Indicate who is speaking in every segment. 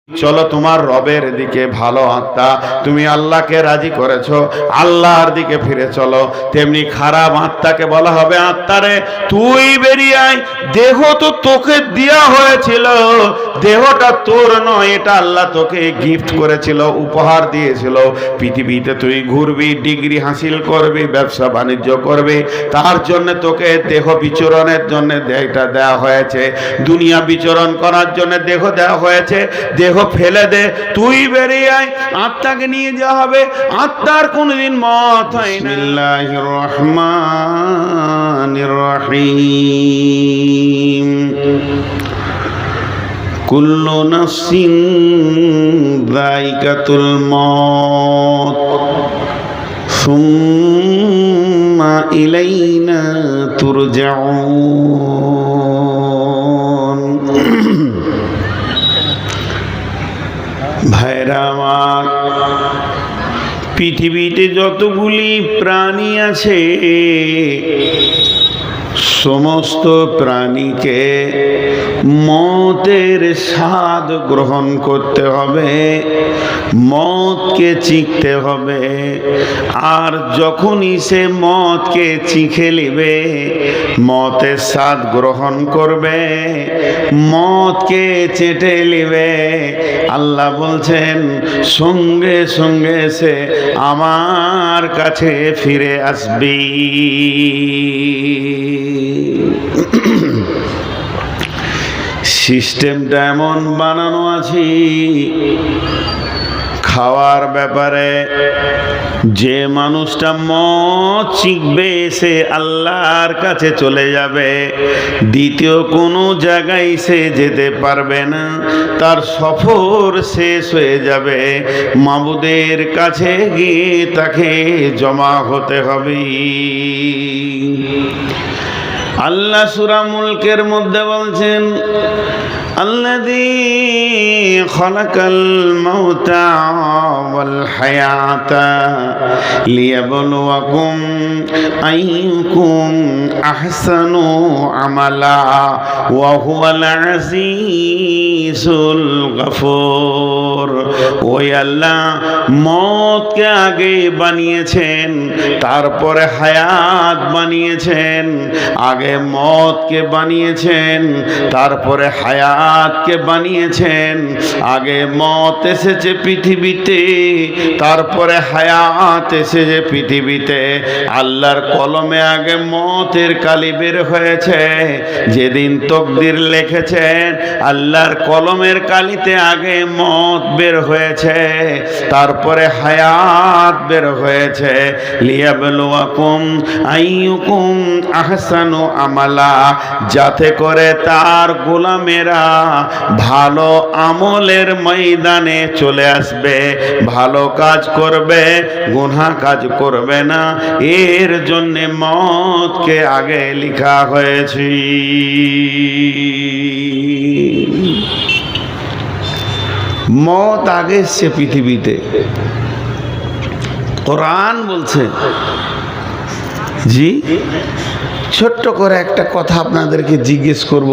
Speaker 1: চলো তোমার রবের দিকে, ভালো আত্মা তুমি আল্লাহকে রাজি করেছো, আল্লাহর দিকে ফিরে চলো। তেমনি খারাপ আত্মাকে বলা হবে, আত্মারে তুই বেরিয়ে আয়, দেহ তো তোকে দেয়া হয়েছিল, দেহটা তোর নয়, এটা আল্লাহ তোকে গিফট করেছিল, উপহার দিয়েছিল। পৃথিবীতে তুই ঘুরবি, ডিগ্রি হাসিল করবি, ব্যবসা বাণিজ্য করবি, তার জন্য তোকে দেহ বিচরণের জন্য দেহটা দেওয়া হয়েছে, দুনিয়া বিচরণ করার জন্য দেহ দেওয়া হয়েছে। দেহ ফেলে দে, তুই বেরিয়ে আয়, আত্মাকে নিয়ে যাওয়া হবে। আত্মার কোনদিন মত হয় না। বিসমিল্লাহির রহমানির রহিম। কুল্লু নাফসিন যায়িকাতুল মউত সুম্মা ইলাইনা তুরজাউন। ভাইরা আমার, পৃথিবীতে যতগুলি প্রাণী আছে সমস্ত প্রাণীকে মতের স্বাদ গ্রহণ করতে হবে, মতকে চিখতে হবে। আর যখনই সে মতকে চিখে নেবে, মতের স্বাদ গ্রহণ করবে, মতকে চেটে নেবে, আল্লাহ বলছেন সঙ্গে সঙ্গে সে আমার কাছে ফিরে আসবি। সিস্টেমটা এমন বানানো আছে খাওয়ার ব্যাপারে, যে মানুষটা মদ চিখবে সে আল্লাহর কাছে চলে যাবে, দ্বিতীয় কোনো জায়গায় সে যেতে পারবে না, তার সফর শেষ হয়ে যাবে, মাবুদের কাছে গিয়ে তাকে জমা হতে হবে। আল্লাহ সূরা মুলকের মধ্যে বলছেন, আল্লাযী খালাকাল মাউতা ওয়াল হায়াতা লিয়াবলুয়াকুম আইয়ুকুম আহসানু আমালা ওয়া হুয়াল আজিজুল গফুর। ওই আল্লাহ মওতকে আগে বানিয়েছেন, তারপরে হায়াত বানিয়েছেন, আগে মওতকে বানিয়েছেন, তারপরে হায়াতকে বানিয়েছেন। আগে মওত এসেছে পৃথিবীতে, তারপরে হায়াত এসেছে পৃথিবীতে। আল্লাহর কলমে আগে মওতের কালি বের হয়েছে, যেদিন তকদির লিখেছেন আল্লাহর কলমের কালিতে আগে মওত বের হয়েছে, তারপরে হায়াত বের হয়েছে। লিয়াবলুয়াকুম আইয়ুকুম আহসানু আমালা, যাতে করে তার গোলামেরা ভালো আমলের ময়দানে চলে আসবে, ভালো কাজ করবে, গুনাহ কাজ করবে না। এর জন্য মওতকে আগে লেখা হয়েছে। মওত আগে এসেছে পৃথিবীতে। কোরআন বলছে, জি ছোট্ট করে একটা কথা আপনাদেরকে জিজ্ঞেস করব,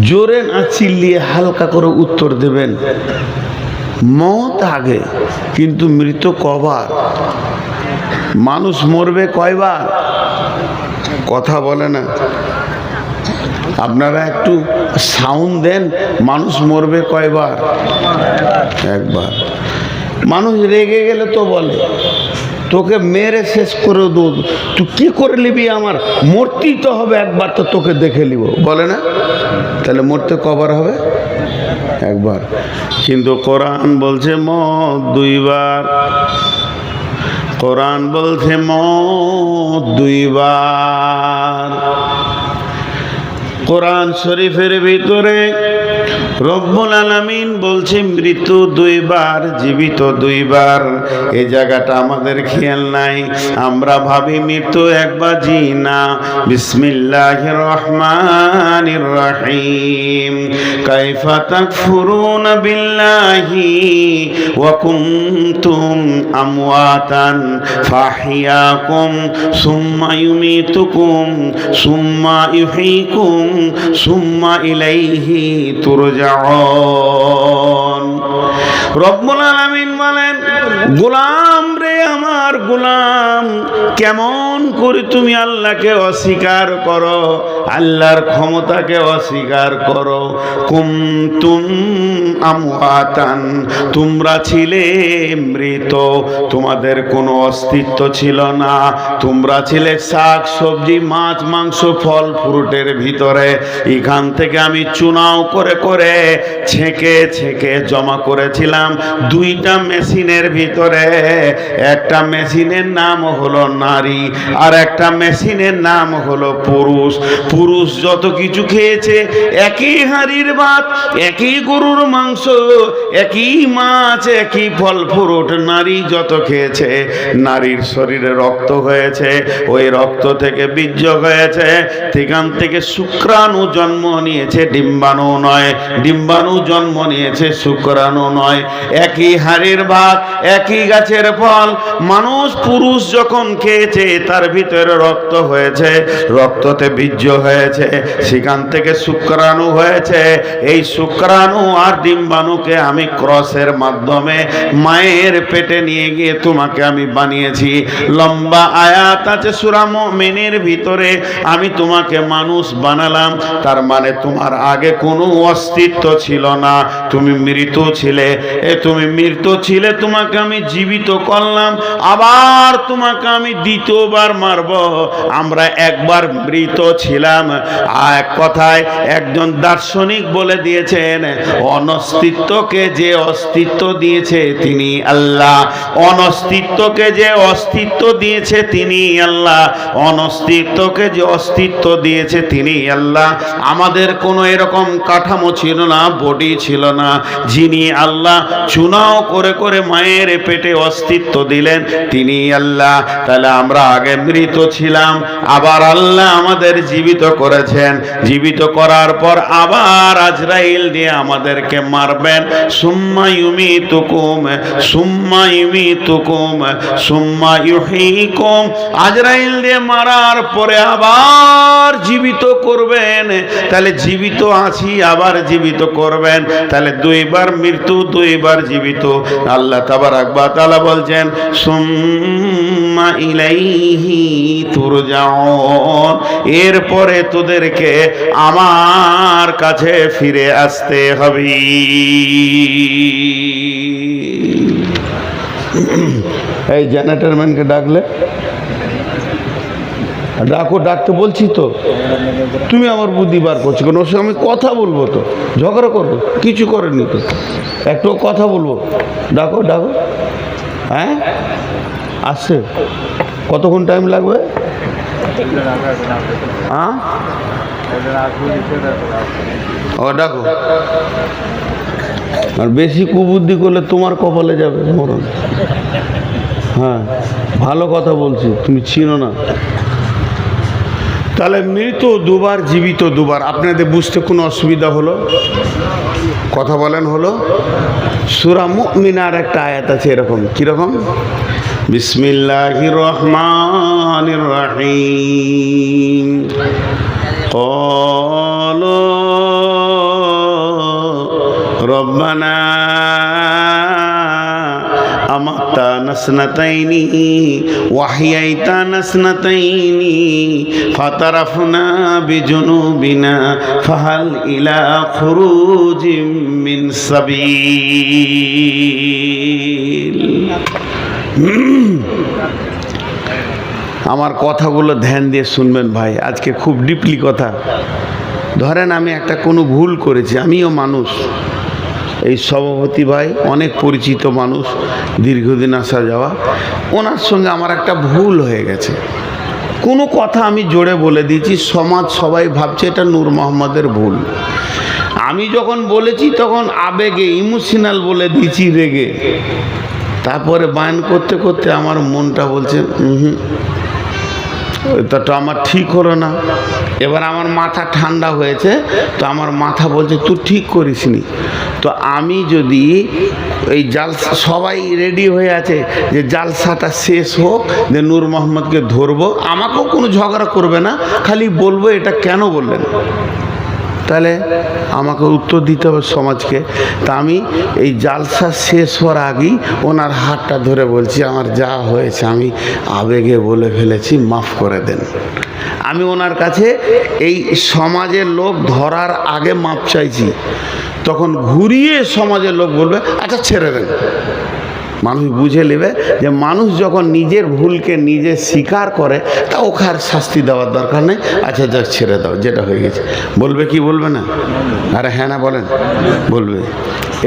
Speaker 1: জোরে না চিল্লিয়ে হালকা করে উত্তর দেবেন। মওত আগে, কিন্তু মৃত্যু কবার? মানুষ মরবে কয়বার? কথা বলে না। আপনারা একটু সাউন্ড দেন, মানুষ মরবে কয়বার? একবার। মানুষ রেগে গেলে তো বলে তোকে মেরে শেষ করে দেবো, তুই কি করে নিবি, আমার মরতেই তো হবে একবার, তো তোকে দেখে নিব, বলে না? তাহলে মরতে কবার হবে? একবার। কিন্তু কোরআন বলছে মওত দুইবার। কোরআন বলছে মওত দুইবার। কোরআন শরীফের ভিতরে রব্বুল আলামিন বলছে মৃত্যু দুইবার, জীবিত দুইবার। এই জায়গাটা আমাদের খেয়াল নাই, আমরা ভাবি মৃত্যু একবার, জি না। বিসমিল্লাহির রহমানির রহিম। কাইফা তাকফুরুনা বিল্লাহি ওয়া কুনতুম আমওয়াতান ফাহিয়াকুম সুম্মা ইউমিতুকুম সুম্মা ইউহয়িকুম সুম্মা ইলাইহি তুরজাউন। রব্বুল আলামিন বলেন, গোলাম রে আমার গোলাম, কেমন করে তুমি আল্লাহকে অস্বীকার করো, আল্লাহর ক্ষমতাকে অস্বীকার করো। কুনতুম আমওয়াতান, তোমরা ছিলে মৃত, তোমাদের কোনো অস্তিত্ব ছিল না, তোমরা ছিলে শাক সবজি মাছ মাংস ফল ফ্রুটের ভিতরে। এখান থেকে আমি চুনাও করে করে ছেঁকে ছেঁকে জমা করেছিলাম দুইটা মেশিনের ভিতরে। একটা মেশিনের নাম হলো নারী, আর একটা মেশিনের নাম হলো পুরুষ। পুরুষ যত কিছু খেয়েছে, একই হাঁড়ির ভাত, একই গরুর মাংস, একই মাছ, একই ফল ফ্রুট, নারী যত খেয়েছে, নারীর শরীরে রক্ত হয়েছে, ওই রক্ত থেকে বীর্য হয়েছে, সেখান থেকে শুক্রাণু জন্ম নিয়েছে, ডিম্বাণু নয়, ডিম্বাণু জন্ম নিয়েছে, শুক্রাণু নয়। একই হাঁড়ির ভাত, একই গাছের ফল, মানুষ পুরুষ যখন খেয়েছে তার ভিতরে রক্ত হয়েছে, রক্ততে বীর্য হয়েছে, সেখান থেকে শুক্রাণু হয়েছে। এই শুক্রাণু আর ডিম্বাণুকে আমি ক্রসের মাধ্যমে মায়ের পেটে নিয়ে গিয়ে তোমাকে আমি বানিয়েছি। লম্বা আয়াত আছে সূরা মুমিনের ভিতরে, আমি তোমাকে মানুষ বানালাম, তার মানে তোমার আগে কোনো অস্তিত্ব ছিল না, তুমি মৃত ছিলে। তুমি মৃত ছিলে, তোমাকে আমি জীবিত করলাম, আবার তোমাকে আমি দ্বিতীয়বার মারব। আমরা একবার মৃত ছিলাম। আর এক কথায় একজন দার্শনিক বলে দিয়েছেন, অনস্তিত্বকে যে অস্তিত্ব দিয়েছে তিনি আল্লাহ, অনস্তিত্বকে যে অস্তিত্ব দিয়েছে তিনি আল্লাহ, অনস্তিত্বকে যে অস্তিত্ব দিয়েছে তিনি আল্লাহ। আমাদের কোনো এরকম কাঠামো ছিল না, বডি ছিল না, যিনি আল্লাহ চুনাও করে করে মায়ের পেটে অস্তিত্ব দিলেন তিনি আল্লাহ। তাহলে আমরা আগে মৃত ছিলাম, আবার আল্লাহ আমাদের জীবিত করেছেন, জীবিত করার পর আবার আজরাইল দিয়ে আমাদেরকে মারবেন। সুম্মা ইউমিতুকুম সুম্মা ইউমিতুকুম সুম্মা ইউহয়িকুম, আজরাইল দিয়ে মারার পরে আবার জীবিত করবেন। তাহলে জীবিত আছি, আবার জীবিত করবেন, তাহলে দুইবার মৃত্যু, দুইবার জীবিত। আল্লাহ তাবারাক ওয়া তাআলা বলছেন, সুম্মা ইলাইহি তুরজাউন, এরপরে তোদেরকে আমার কাছে ফিরে আসতে হবে। এই জেনারেটরম্যানকে ডাকলে ডাকো, ডাকতে বলছি তো, তুমি আমার বুদ্ধি বার করছো কেন? ওর সঙ্গে আমি কথা বলবো, তো ঝগড়া করবো, কিছু করেনি তো, একটু কথা বলবো, ডাকো ডাকো। হ্যাঁ আসছে, কতক্ষণ টাইম লাগবে? হ্যাঁ ও ডাকো। আর বেশি কুবুদ্ধি করলে তোমার কপালে যাবে মরণ। হ্যাঁ ভালো কথা বলছি, তুমি চিনো না। তাহলে মৃত দুবার, জীবিত দুবার। আপনাদের বুঝতে কোনো অসুবিধা হলো? কথা বলেন হলো? সূরা মুমিনার একটা আয়াত আছে এরকম, কিরকম? বিসমিল্লাহির রহমানির রহিম। ক্বালু রব্বানা আমাতানা স্নাতাইনি ওয়াহিয়াইতানা স্নাতাইনি ফাতারাফনা বিজুনুবিনা ফাহাল ইলা খুরুজিম মিন সাবিল। আমার কথাগুলো ধ্যান দিয়ে শুনবেন ভাই, আজকে খুব ডিপলি কথা। ধরেন আমি একটা কোনো ভুল করেছি, আমিও মানুষ, এই সভাপতি ভাই অনেক পরিচিত মানুষ, দীর্ঘদিন আসা যাওয়া, ওনার সঙ্গে আমার একটা ভুল হয়ে গেছে। কোনো কথা আমি জোরে বলে দিয়েছি, সমাজ সবাই ভাবছে এটা নূর মোহাম্মদের ভুল। আমি যখন বলেছি তখন আবেগে, ইমোশনাল বলে দিয়েছি, রেগে। তারপরে বায়ন করতে করতে আমার মনটা বলছে এটা তো আমার ঠিক হলো না। এবার আমার মাথা ঠান্ডা হয়েছে, তো আমার মাথা বলছে তুই ঠিক করিসনি। তো আমি যদি এই জালসা, সবাই রেডি হয়ে আছে যে জালসাটা শেষ হোক, যে নূর মোহাম্মদকে ধরবো, আমাকেও কোনো ঝগড়া করবে না, খালি বলবো এটা কেন বললেন। তাহলে আমাকে উত্তর দিতে হবে সমাজকে। তা আমি এই জালসা শেষ হওয়ার আগেই ওনার হাতটা ধরে বলছি, আমার যা হয়েছে আমি আবেগে বলে ফেলেছি, মাফ করে দেন। আমি ওনার কাছে এই সমাজের লোক ধরার আগে মাপ চাইছি, তখন ঘুরিয়ে সমাজের লোক বলবে আচ্ছা ছেড়ে দেন। মানুষ বুঝে নেবে যে মানুষ যখন নিজের ভুলকে নিজে স্বীকার করে তা ওকে আর শাস্তি দেওয়ার দরকার নেই, আচ্ছা যাক ছেড়ে দাও, যেটা হয়ে গেছে। বলবে কি বলবে না? আরে হ্যাঁ না বলেন, বলবে।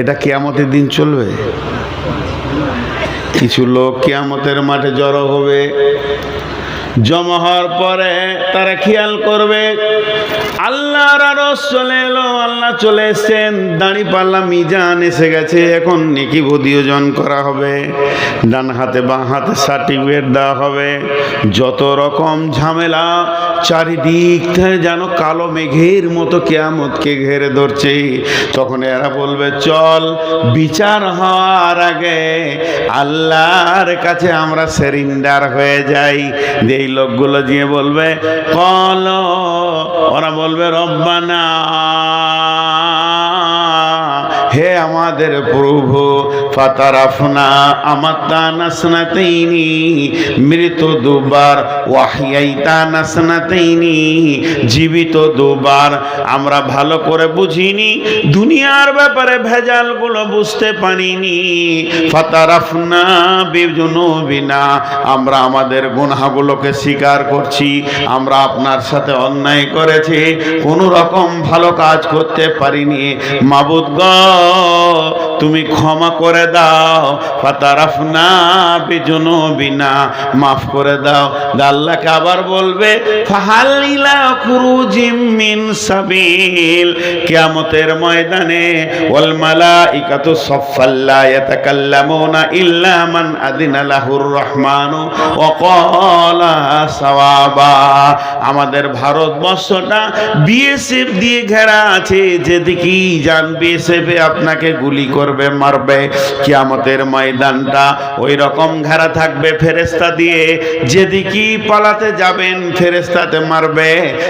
Speaker 1: এটা কিয়ামতের দিন চলবে। কিছু লোক কিয়ামতের মাঠে জড়ো হবে, জমা হওয়ার পরে তারা খেয়াল করবে আল্লাহর আরশ চলে এলো, আল্লাহ চলে এসেছেন, দাঁড়িপাল্লা মিজান এসে গেছে, এখন নেকি বদিয়োজন করা হবে, ডান হাতে বাঁ হাতে সার্টিফিকেট দেওয়া হবে। যত রকম ঝামেলা, চারিদিক থেকে যেন কালো মেঘের মতো কিয়ামতকে ঘেরে ধরছে। তখন এরা বলবে চল বিচার হওয়ার আগে আল্লাহর কাছে আমরা সারেন্ডার হয়ে যাই। এই লোকগুলো গিয়ে বলবে কল, ওরা বলবে রব্বানা, হে আমাদের প্রভু, ফাতারাফনা আমাতানা সানাতাইনি, মৃত দুবার, ওয়াহিয়াইতানা সানাতাইনি, জীবিত দুবার। আমরা ভালো করে বুঝিনি, দুনিয়ার ব্যাপারে ভেজালগুলো বুঝতে পারিনি। ফাতারাফনা বিজুনুবিনা, আমরা আমাদের গুনাহগুলোকে স্বীকার করছি, আমরা আপনার সাথে অন্যায় করেছি, কোনো রকম ভালো কাজ করতে পারিনি। মাবুদ গো, তুমি ক্ষমা করে দাও। ফাতারাফনা বিজুনুবিনা, মাফ করে দাও। আল্লাহকে আবার বলবে ফাহাল ইলা খুরুজিম মিন সাবিল, কিয়ামতের ময়দানে ওয়াল মালাইকাতু সাফফাল লা ইয়াতাকাল্লামুনা ইল্লা মান আযিনা লাহুর রহমানু ওয়া ক্বালা সাওয়াবা। আমাদের ভারতবর্ষটা বিএসএফ দিয়ে ঘেরা আছে, যেদিকেই যান বিএসএফ আপনাকে গুলি করবে, মারবে। কিয়ামতের ময়দানটা ওই রকম ঘেরা থাকবে ফেরেশতা দিয়ে, যেদিকেই পালাতে যাবেন ফেরেশতাতে মারবে।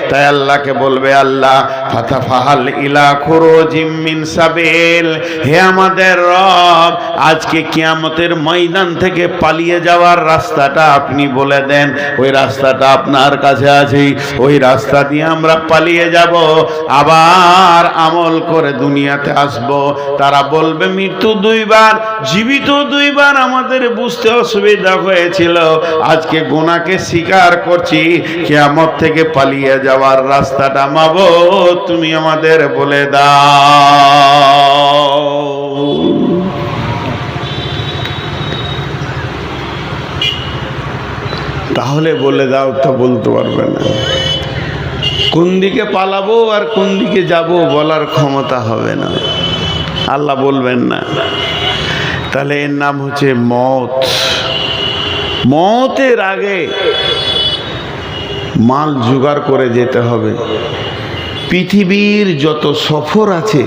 Speaker 1: তাই আল্লাহকে বলবে আল্লাহ ফাতাফাহাল ইলা খুরুজিম মিন সাবিল, হে আমাদের রব, আজকে কিয়ামতের ময়দান থেকে পালিয়ে যাওয়ার রাস্তাটা আপনি বলে দেন। ওই রাস্তাটা আপনার কাছে আছে, ওই রাস্তা দিয়ে আমরা পালিয়ে যাব, আবার আমল করে দুনিয়াতে আসব। তারা বলবে মৃত্যু দুইবার, জীবিত দুইবার আমাদের বুঝতে অসুবিধা হয়েছিল, আজকে গুনাহকে স্বীকার করছি, কিয়ামত থেকে পালিয়ে যাওয়ার রাস্তাটা মাবুদ তুমি আমাদের বলে দাও। তাহলে বলে দাও তো বলতে পারবে না। কোন দিকে পালাবো আর কোন দিকে যাব বলার ক্ষমতা হবে না, আল্লাহ বলবেন না। তাহলে এর নাম হচ্ছে মওত। মওতের আগে মাল জোগাড় করে যেতে হবে। পৃথিবীর যত সফর আছে,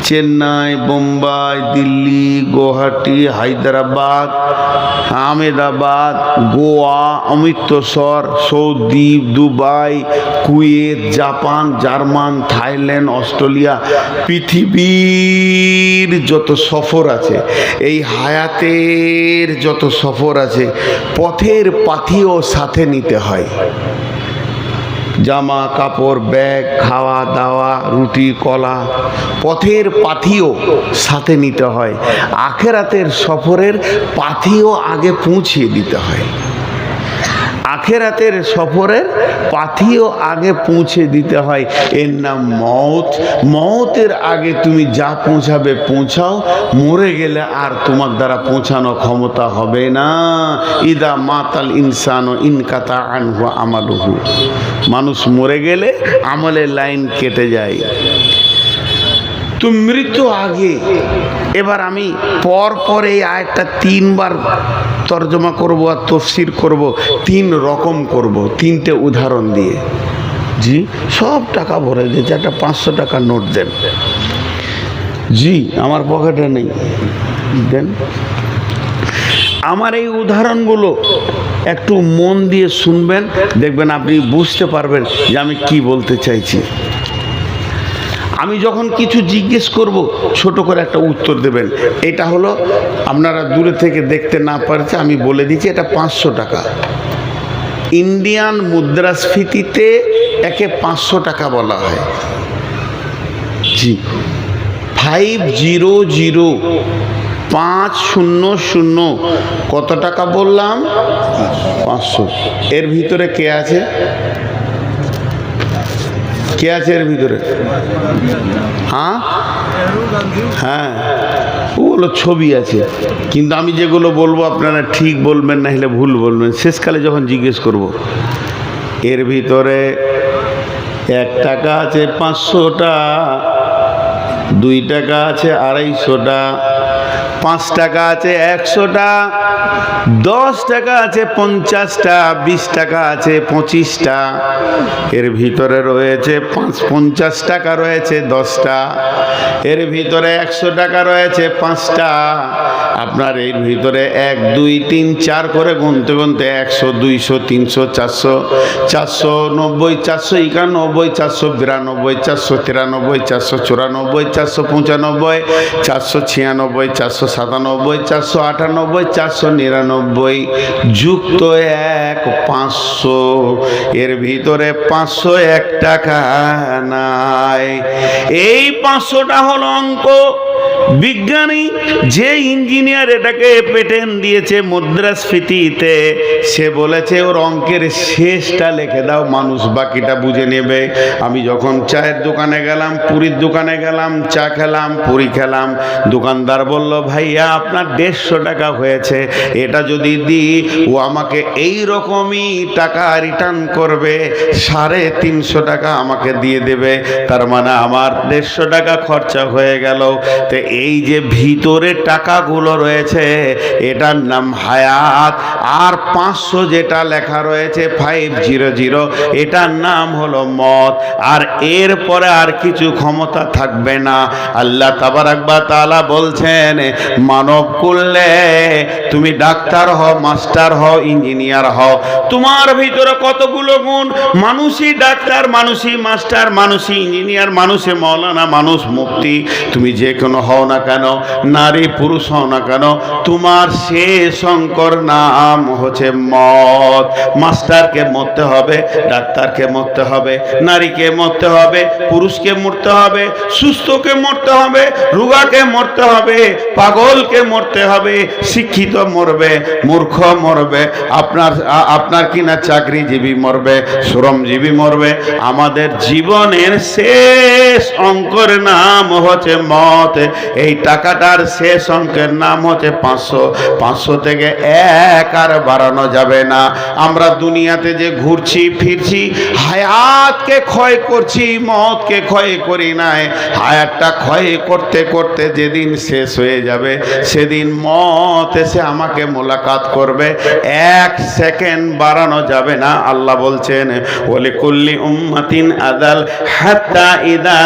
Speaker 1: Chennai, Bombay, Delhi, Guwahati, Hyderabad, Ahmedabad, Goa, Amritsar, Saudi, Dubai, Kuwait, Japan, German, Thailand, Australia, পৃথিবীর যত সফর আছে, এই হায়াতের যত সফর আছে, পথের পাথিও সাথে নিতে হয়। জামা কাপড়, ব্যাগ, খাওয়া দাওয়া, রুটি কলা, পথের পাথিও সাথে নিতে হয়। আখেরাতের সফরের পাথিও আগে পৌঁছিয়ে দিতে হয়। আখেরাতের সফরের পাথিও আগে পৌঁছে দিতে হয়। এর নাম মওত। মওতের আগে তুমি যা পৌঁছাবে পৌঁছাও, মরে গেলে আর তোমার দ্বারা পৌঁছানো ক্ষমতা হবে না। ইদা মাতাল ইনসানু ইনকাতা আনহু আমালুহু, মানুষ মরে গেলে আমলের লাইন কেটে যায়। তো মৃত্যু আগে, এবার আমি পর এই আয়াতটা 3 বার তর্জমা করব আর তাফসীর করব, 3 রকম করব, 3টে উদাহরণ দিয়ে। জি, সব টাকা ভরে দিয়েছে, একটা 500 টাকার নোট দেন। জি, আমার পকেটে নেই, দেন। আমার এই উদাহরণগুলো একটু মন দিয়ে শুনবেন, দেখবেন আপনি বুঝতে পারবেন যে আমি কি বলতে চাইছি। আমি যখন কিছু জিজ্ঞেস করব ছোট করে একটা উত্তর দেবেন। এটা হলো, আপনারা দূরে থেকে দেখতে না পারছে, আমি বলে দিচ্ছি, এটা 500 টাকা। ইন্ডিয়ান মুদ্রাস্ফীতিতে একে 500 টাকা বলা হয়। জি, 500 500 কত টাকা বললাম? 500। এর ভিতরে কে আছে? কে আছে এর ভিতরে? হ্যাঁ হ্যাঁ, ওগুলো ছবি আছে, কিন্তু আমি যেগুলো বলবো আপনারা ঠিক বলবেন, না হলে ভুল বলবেন শেষকালে যখন জিজ্ঞেস করব। এর ভিতরে 1 টাকা আছে 500টা, 2 টাকা আছে 250টা, 5 টাকা আছে 100টা, 10 টাকা আছে 50টা, 20 টাকা আছে 25টা। এর ভিতরে রয়েছে 50 টাকা রয়েছে 10টা, এর ভিতরে 100 টাকা রয়েছে 5টা। আপনার এর ভিতরে 1 2 3 4 করে গুনতে গুনতে 100 200 300 400 490 491 492 493 494 495 496 497 498 499 যুক্ত 1 500। এর ভিতরে 501 টাকা নাই। এই 500টা হলো অঙ্ক। বিজ্ঞানী যে ইঞ্জিনিয়ার এটাকে পেটেন্ট দিয়েছে মুদ্রাস্ফীতিতে, সে বলেছে ওর অঙ্কের শেষটা লিখে দাও, মানুষ বাকিটা বুঝে নেবে। আমি যখন চায়ের দোকানে গেলাম, পুরীর দোকানে গেলাম, চা খেলাম, পুরি খেলাম, দোকানদার বলল, ভাইয়া আপনার 150 টাকা হয়েছে, এটা যদি দিই ও আমাকে এই রকমই টাকা রিটার্ন করবে, 350 টাকা আমাকে দিয়ে দেবে। তার মানে আমার 150 টাকা খরচা হয়ে গেল। তো এই যে ভিতরে টাকাগুলো রয়েছে এটার নাম হায়াত, আর 500 যেটা লেখা রয়েছে 500 এটার নাম হলো মত। আর এরপরে আর কিছু ক্ষমতা থাকবে না। আল্লাহ তাবারাক ওয়া তাআলা বলছেন, মানব কুল্লে তুমি ডাক্তার হও, মাস্টার হও, ইঞ্জিনিয়ার হও, তোমার ভিতরে কতগুলো গুণ, মানুষই ডাক্তার, মানুষই মাস্টার, মানুষই ইঞ্জিনিয়ার, মানুষে মৌলানা, মানুষ মুফতি, তুমি যে কোনো হও না কেন, নারী পুরুষ হও না কেন, তোমার শেষ অঙ্কর নাম হচ্ছে মত। মাস্টারকে মরতে হবে, ডাক্তারকে মরতে হবে, নারীকে মরতে হবে, পুরুষকে মরতে হবে, সুস্থকে মরতে হবে, রোগাকে মরতে হবে, পাগলকে মরতে হবে, শিক্ষিত মরবে, মূর্খ মরবে, আপনার কিনা চাকরিজীবী মরবে, শ্রমজীবী মরবে। আমাদের জীবনের শেষ অঙ্কের নাম হচ্ছে মত। এই টাকাটার শেষ অঙ্কের নাম হচ্ছে 500। 500 থেকে 1 আর বাড়ানো যাবে না। আমরা দুনিয়াতে যে ঘুরছি ফিরছি, হায়াতকে ক্ষয় করছি, মতকে ক্ষয় করি নাই। হায়াতটা ক্ষয় করতে করতে যেদিন শেষ হয়ে যাবে, সেদিন মত এসে আমাকে মোলাকাত করবে। 1 সেকেন্ড বাড়ানো যাবে না। আল্লাহ বলছেন, ওয়ালি কুল্লি উম্মাতিন আজাল হাত্তা ইদা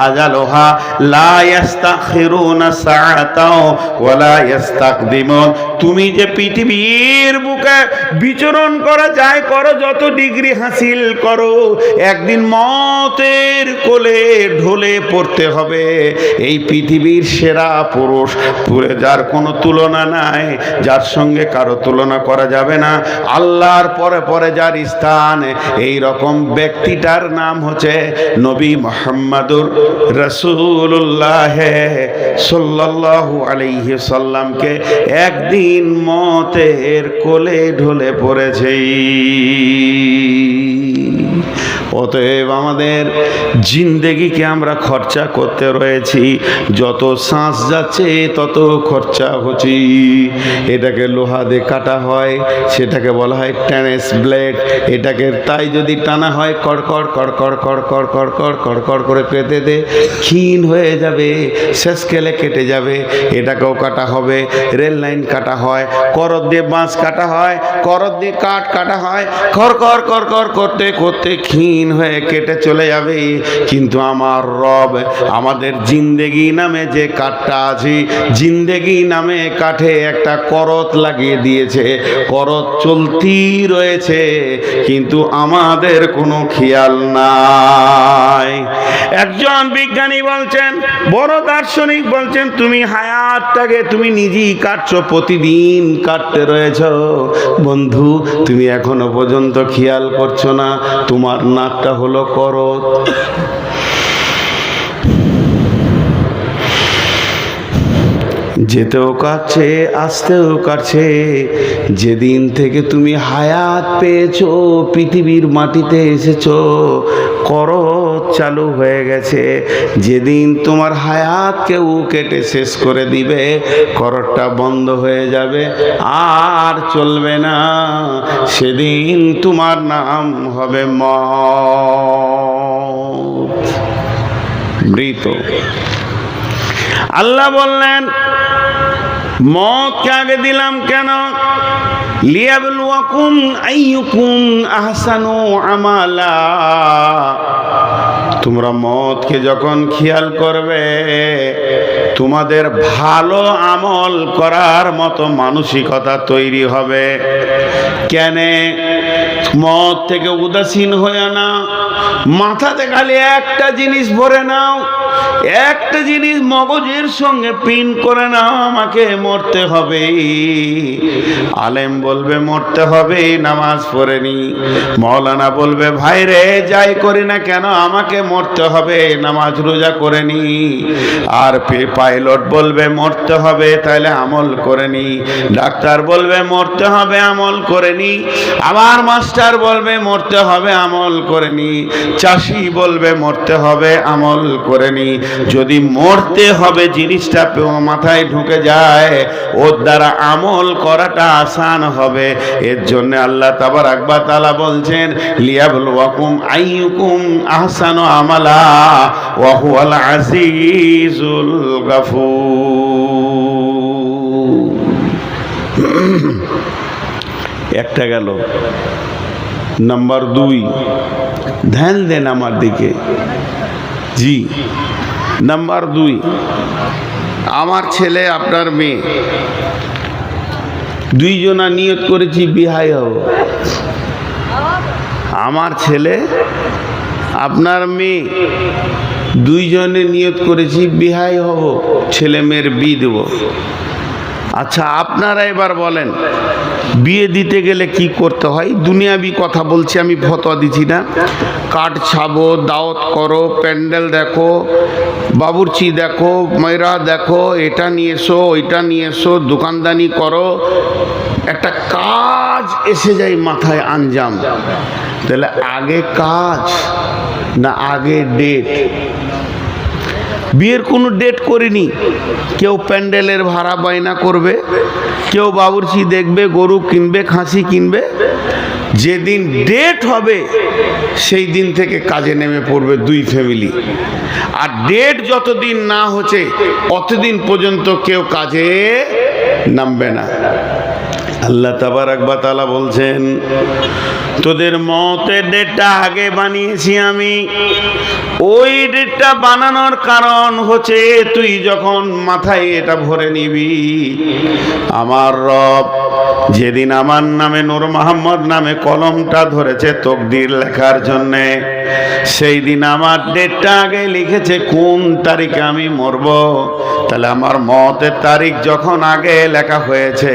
Speaker 1: আজালুহা লা ইস্তাখিরুনা সাআতাও ওয়া লা ইস্তাকদিমুন। তুমি যে পৃথিবীর বুকে বিচরণ করা যায় করো, যত ডিগ্রি হাসিল করো, একদিন মতের কোলে ঢলে পড়তে হবে। এই পৃথিবীর সেরা পুরুষ, যার কোনো তুলনা নাই, যার সঙ্গে কারো তুলনা করা যাবে না, আল্লাহর পরে পরে যার স্থান, এই রকম ব্যক্তিটার নাম হচ্ছে নবী মুহাম্মদুর রাসূলুল্লাহ সাল্লাল্লাহু আলাইহি সাল্লামকে একদিন মতের কোলে ঢলে পড়েছে। অতএব আমাদের জিন্দেগিকে আমরা খরচা করতে রয়েছি, যত শ্বাস যাচ্ছে তত খরচা হচ্ছে। এটাকে লোহা দিয়ে কাটা হয়, সেটাকে বলা হয় টেনিস ব্লেড। এটাকে তাই যদি টানা হয়, কড়কড় কড়কড় কড়কড় কড়কড় কড়কড় করে কেটে দে, ক্ষীণ হয়ে যাবে, শেষকালে কেটে যাবে। এটাকেও কাটা হবে, রেল লাইন কাটা হয়, করত দিয়ে বাঁশ কাটা হয়, করত দিয়ে কাঠ কাটা হয়, খড়কড় করতে করতে করতে ক্ষীণ হয়ে কেটে চলে যাবে, কিন্তু আমার রব আমাদের জিন্দেগি নামে যে কাঠটা আছে, জিন্দেগি নামে কাঠে একটা করত লাগিয়ে দিয়েছে, করত চলতি রয়েছে, কিন্তু আমাদের কোনো খেয়াল নাই। একজন বিজ্ঞানী বলছেন, বড় দার্শনিক বলছেন, তুমি হায়াতটাকে তুমি নিজেই কাটছো, প্রতিদিন কাটতে রয়েছ। বন্ধু, তুমি এখনো পর্যন্ত খেয়াল করছো না তোমার নাকটা হলো করত। যেতেও কাটছে, আসতেও কাটছে। যেদিন থেকে তুমি হায়াত পেয়েছো, পৃথিবীর মাটিতে এসেছো, করত চালু হয়ে গেছে। যেদিন তোমার হায়াত কেউ কেটে শেষ করে দিবে, করতটা বন্ধ হয়ে যাবে, আর চলবে না। সেদিন তোমার নাম হবে মওত, মৃত। আল্লাহ বললেন, মওতকে আগে দিলাম কেন? লিয়াবলুয়াকুম আইয়ুকুম আহসানু আমালা। তোমরা মওতকে যখন খেয়াল করবে, তোমাদের ভালো আমল করার মতো মানসিকতা তৈরি হবে। কেন? মওত থেকে উদাসীন হয়ে না, মাথাতে খালি একটা জিনিস ভরে নাও, একটা জিনিস মগজের সঙ্গে পিন করে নাও, আমাকে মরতে হবে। আলেম বলবে মরতে হবে, নামাজ পড়েনি। মৌলানা বলবে, ভাই রে যাই করি না কেন আমাকে মরতে হবে, নামাজ রোজা করেনি। আর পাইলট বলবে মরতে হবে, তাহলে আমল করেনি। ডাক্তার বলবে মরতে হবে, আমল করেনি। আবার মাস্টার বলবে মরতে হবে, আমল করেনি। চাষি বলবে মরতে হবে, আমল করেনি। যদি মরতে হবে জিনিসটা মাথায় ঢুকে যায়, ওর দ্বারা আমল করাটা আসান হবে। এর জন্য আল্লাহ তাবারাক ওয়া তাআলা বলছেন, লিয়াবলুয়াকুম আইয়ুকুম আহসানু আমালা ওয়া হুয়াল আজিজুল গাফুর। একটা গেল। নাম্বার 2, ধ্যান দেন আমার দিকে। জি, নাম্বার 2, আমার ছেলে আপনার মেয়ে, দুইজনা নিয়ত করেছি বিহাই হব। আমার ছেলে আপনার মেয়ে, দুইজনে নিয়ত করেছি বিহাই হব, ছেলে মেয়ের বিয়ে দেব। আচ্ছা, আপনারা এবার বলেন, বিয়ে দিতে গেলে কি করতে হয়? দুনিয়াবি কথা বলছি, আমি ফতোয়া দিচ্ছি না। কাঠ ছাবো, দাওয়াত করো, প্যান্ডেল দেখো, বাবুর্চি দেখো, মেয়েরা দেখো, এটা নিয়ে এসো, ওইটা নিয়ে এসো, দোকানদানি করো, একটা কাজ এসে যায় মাথায় আঞ্জাম। তাহলে আগে কাজ না আগে ডেট? বিয়ের কোনো ডেট করিনি। কেউ প্যান্ডেলের ভাড়া বায়না করবে, কেউ বাবুর্চি দেখবে, গরু কিনবে, খাসি কিনবে। যেদিন ডেট হবে সেই দিন থেকে কাজে নেমে পড়বে দুই ফ্যামিলি। আর ডেট যতদিন না হচ্ছে অতদিন পর্যন্ত কেউ কাজে নামবে না। আল্লাহ তাবারাক ওয়া তাআলা বলছেন, তোদের মওতের ডেটটা আগে বানিয়েছি আমি। ওই ডেটটা বানানোর কারণ হচ্ছে তুই যখন মাথায় এটা ভরে নিবি, আমার রব যেদিন আমার নামে নূর মোহাম্মদ নামে কলমটা ধরেছে তকদির লেখার জন্যে, সেই দিন আমার ডেটটা আগে লিখেছে কোন তারিখে আমি মরব। তাহলে আমার মওতের তারিখ যখন আগে লেখা হয়েছে,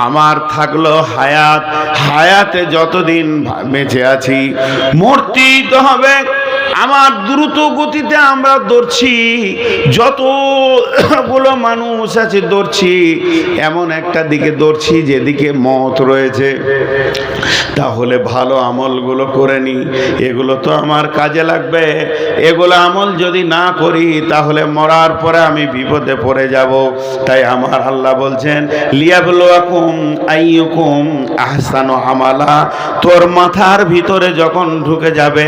Speaker 1: আমার থাকলো হায়াত, হায়াতে যতদিন বেঁচে আছি মরতেই তো হবে। আমার দ্রুত গতিতে আমরা দৌড়ছি, যতগুলো মানুষ আছে দৌড়ছি, এমন একটা দিকে দৌড়ছি যেদিকে মওত রয়েছে। তাহলে ভালো আমলগুলো করে নি, এগুলো তো আমার কাজে লাগবে। এগুলো আমল যদি না করি তাহলে মরার পরে আমি বিপদে পড়ে যাব। তাই আমার আল্লাহ বলছেন, লিয়াবলুয়াকুম আইয়ুকুম আহসানু আমালা। তোর মাথার ভিতরে যখন ঢুকে যাবে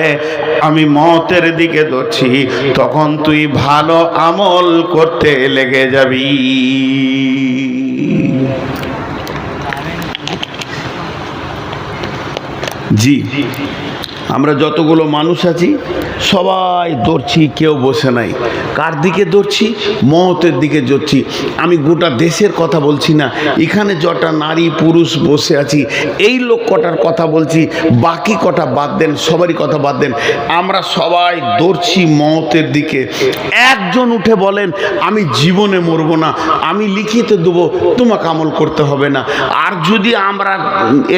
Speaker 1: আমি মওতের দিকে দৌড়ছি, তখন তুই ভালো আমল করতে লেগে যাবি। জি, আমরা যতগুলো মানুষ আছি সবাই দৌড়ছি, কেউ বসে নাই। কার দিকে দৌড়ছি? মওতের দিকে দৌড়ছি। আমি গোটা দেশের কথা বলছি না, এখানে যটা নারী পুরুষ বসে আছি এই লোক কটার কথা বলছি, বাকি কটা বাদ দেন, সবারই কথা বাদ দেন। আমরা সবাই দৌড়ছি মওতের দিকে। একজন উঠে বলেন আমি জীবনে মরব না, আমি লিখিত দেবো, তোমাকে আমল করতে হবে না। আর যদি আমরা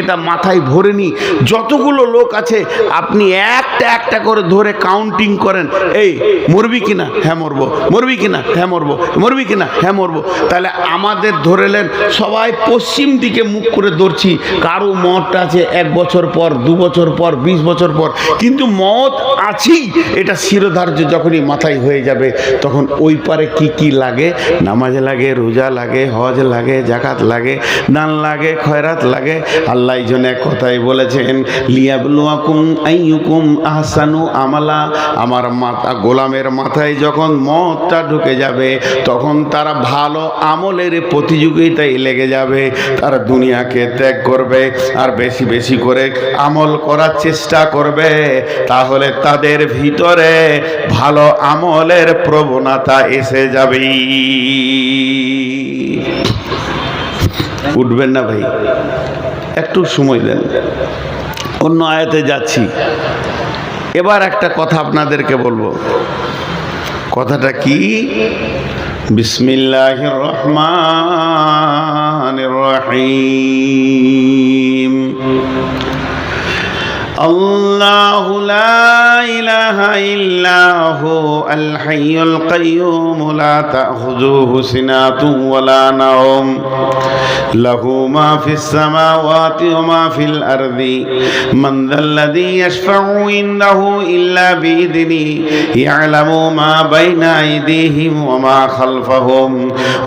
Speaker 1: এটা মাথায় ভরে নিই, যতগুলো লোক আছে আপনি একটা একটা করে ধরে কাউন্টিং করেন, এই মরবি কিনা? হ্যাঁ মরবো। মরবি কিনা? হ্যাঁ মরবো। মরবি কিনা? হ্যাঁ মরবো। তাহলে আমাদের ধরেলেন সবাই পশ্চিম দিকে মুখ করে দৌড়ছি। কারো মতটা আছে 1 বছর পর, 2 বছর পর, 20 বছর পর, কিন্তু মত আছেই, এটা শিরোধার্য। যখনই মাথায় হয়ে যাবে তখন ওই পারে কি কি লাগে? নামাজ লাগে, রোজা লাগে, হজ লাগে, জাকাত লাগে, দান লাগে, খয়রাত লাগে। আল্লাহ এই জন্য কথাই বলেছেন লিয়াবলুয়াকুম আইয়ুকুম আহসানু আমালা। আমার মাথা গোলামের মাথায় যখন মতটা ঢুকে যাবে তখন তারা ভালো আমলের প্রতিযোগিতায় লেগে যাবে। তারা দুনিয়াকে ত্যাগ করবে আর বেশি বেশি করে আমল করার চেষ্টা করবে। তাহলে তাদের ভিতরে ভালো আমলের প্রবণতা এসে যাবে। উঠবেন না ভাই, একটু সময় দেন, অন্য আয়াতে যাচ্ছি। এবার একটা কথা আপনাদেরকে বলবো। কথাটা কি? বিসমিল্লাহির রহমানির রহিম। আল্লাহু লা ইলাহা ইল্লাহু আল হাইয়ুল কাইয়্যুম লা তাখুযুহু সিনাতুন ওয়ালা নাওম লাহু মা ফিস সামাওয়াতি ওয়া মা ফিল আরদি মান যাল্লাযী ইয়াশফাউ ইনদাহু ইল্লা বিইذনিহি ইয়ালামু মা বাইনা আইদিহিম ওয়া মা খালফাহুম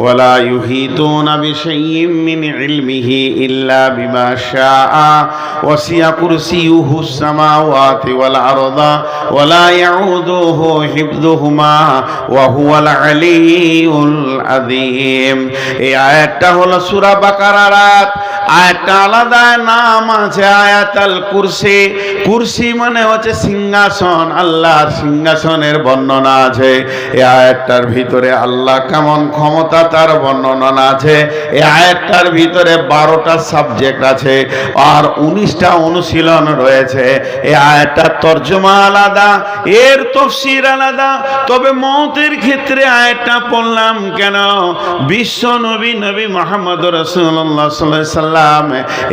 Speaker 1: ওয়া লা ইউহিতুনা বিশাইইন মিন ইলমিহি ইল্লা বিমা শাআ ওয়াসি'a কুরসিয়ুহু السماوات والأرض ولا يعوده حفظهما وهو العلي العظيم। এই আয়াতটা হলো সূরা বাকারার আয়াত। আয়াতটা আলাদা নাম আছে আয়াতুল কুরসি। কুরসি মানে হচ্ছে সিংহাসন, আল্লাহর সিংহাসনের বর্ণনা আছে এই আয়াতটার ভিতরে। আল্লাহ কেমন ক্ষমতা তার বর্ণনা আছে এই আয়াতটার ভিতরে। 12টা সাবজেক্ট আছে আর 19টা অনুশীলন রয়েছে। এই আয়াতটার তর্জমা আলাদা, এর তাফসীর আলাদা। তবে মওতের ক্ষেত্রে আয়াতটা পড়লাম কেন? বিশ্ব নবী নবী মুহাম্মদ রাসূলুল্লাহ সাল্লাল্লাহু আলাইহি সাল্লাম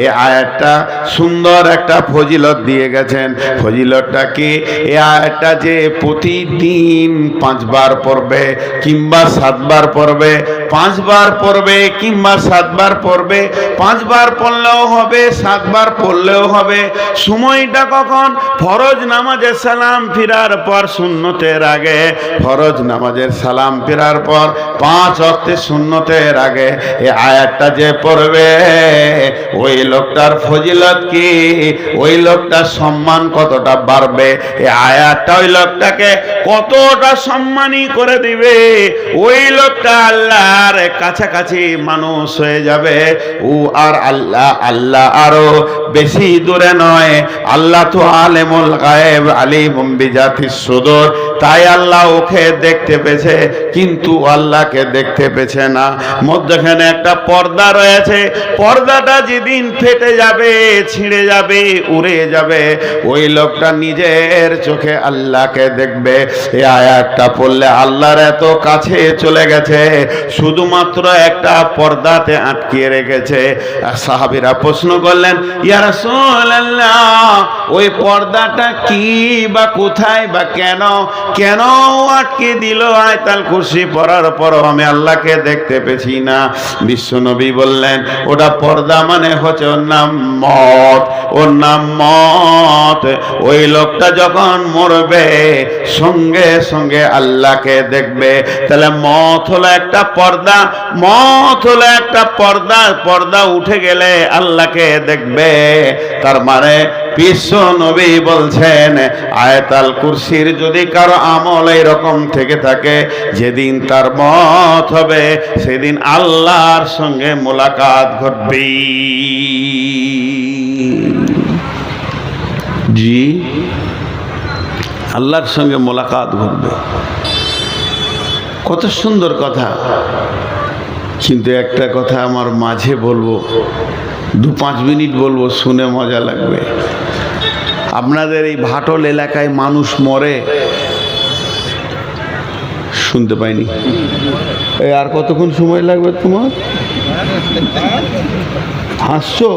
Speaker 1: এই আয়াতটা সুন্দর একটা ফজিলত দিয়ে গেছেন। ফজিলতটা কি? এই আয়াতটা যে প্রতিদিন 5 বার পড়বে কিংবা 7 বার পড়বে, 5 বার পড়বে কিংবা 7 বার পড়বে, 5 বার পড়লেও হবে, 7 বার পড়লেও হবে। সময়টা কখন? ফরজ নামাজের সালাম ফিরার পর, সুন্নতের আগে। ফরজ নামাজের সালাম ফিরার পর 5 ওয়াক্তে সুন্নতের আগে এই আয়াতটা যে পড়বে ওই লোকটার ফজিলত কি, ওই লোকটার সম্মান কতটা বাড়বে। এই আয়াতটা ওই লোকটাকে কতটা সম্মানী করে দিবে। ওই লোকটা আল্লাহর কাছাকাছি মানুষ হয়ে যাবে। ও আর আল্লাহ, আল্লাহ আরো বেশি দূরে নয়। আল্লাহ তো আলেমুল গায়েব আলিমুম বিজাতিস সুদূর। তাই আল্লাহ ওকে দেখতে পেয়েছে কিন্তু আল্লাহকে দেখতে পেয়েছে না। মধ্যখানে একটা পর্দা রয়েছে। পর্দাটা যেদিন ফেটে যাবে, ছিঁড়ে যাবে, উড়ে যাবে, ওই লোকটা নিজের চোখে আল্লাহকে দেখবে। এই আয়াতটা পড়লে আল্লাহর এত কাছে চলে গেছে, শুধুমাত্র একটা পর্দাতে আটকিয়ে রেখেছে। আর সাহাবীরা প্রশ্ন করলেন, ইয়া রাসূলুল্লাহ, ওই পর্দাটা কি বা কোথায় বা কেন কেন আটকে দিল? আয়াতুল কুরসি পড়ার পরও আমি আল্লাহকে দেখতে পেছি না। বিশ্বনবী বললেন, ওটা পর্দা মানে হচ্ছে ওর নাম মত, ওর নাম মত। ওই লোকটা যখন মরবে সঙ্গে সঙ্গে আল্লাহকে দেখবে। তাহলে মত হলো একটা পর্দা, মত হলো একটা পর্দা। পর্দা উঠে গেলে আল্লাহকে দেখবে। তার মানে বিশ্ব নবী বলছেন আয়াতুল কুরসির যদি কারো আমল এরকম থেকে থাকে, যেদিন তার মত হবে সেদিন আল্লাহর সঙ্গে মোলাকাত ঘটবে। জি, আল্লাহর সঙ্গে মোলাকাত ঘটবে। কত সুন্দর কথা। কিন্তু একটা কথা আমার মাঝে বলবো, 2-5 মিনিট বলবো, শুনে মজা লাগবে। আপনাদের এই ভাটল এলাকায় মানুষ মরে, শুনতে পাইনি। এই আর কতক্ষণ সময় লাগবে তোমার? হাসছো?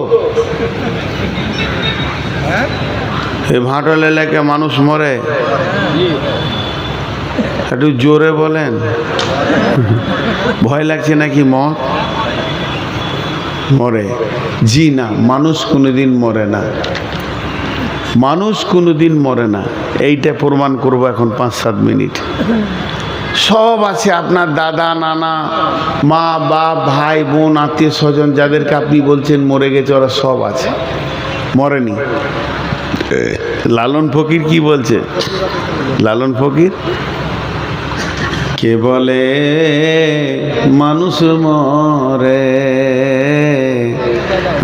Speaker 1: এই ভাটল এলাকায় মানুষ মরে, একটু জোরে বলেন। ভয় লাগছে নাকি? মত মরে? জি না, মানুষ কোনোদিন মরে না, মানুষ কোনোদিন মরে না। এইটা প্রমাণ করবো এখন 5-7 মিনিট। সব আছে, আপনার দাদা, নানা, মা, বাপ, ভাই, বোন, আত্মীয় স্বজন, যাদেরকে আপনি বলছেন মরে গেছে, ওরা সব আছে, মরেনি। লালন ফকির কি বলছে? লালন ফকির কে বলে মানুষ মরে,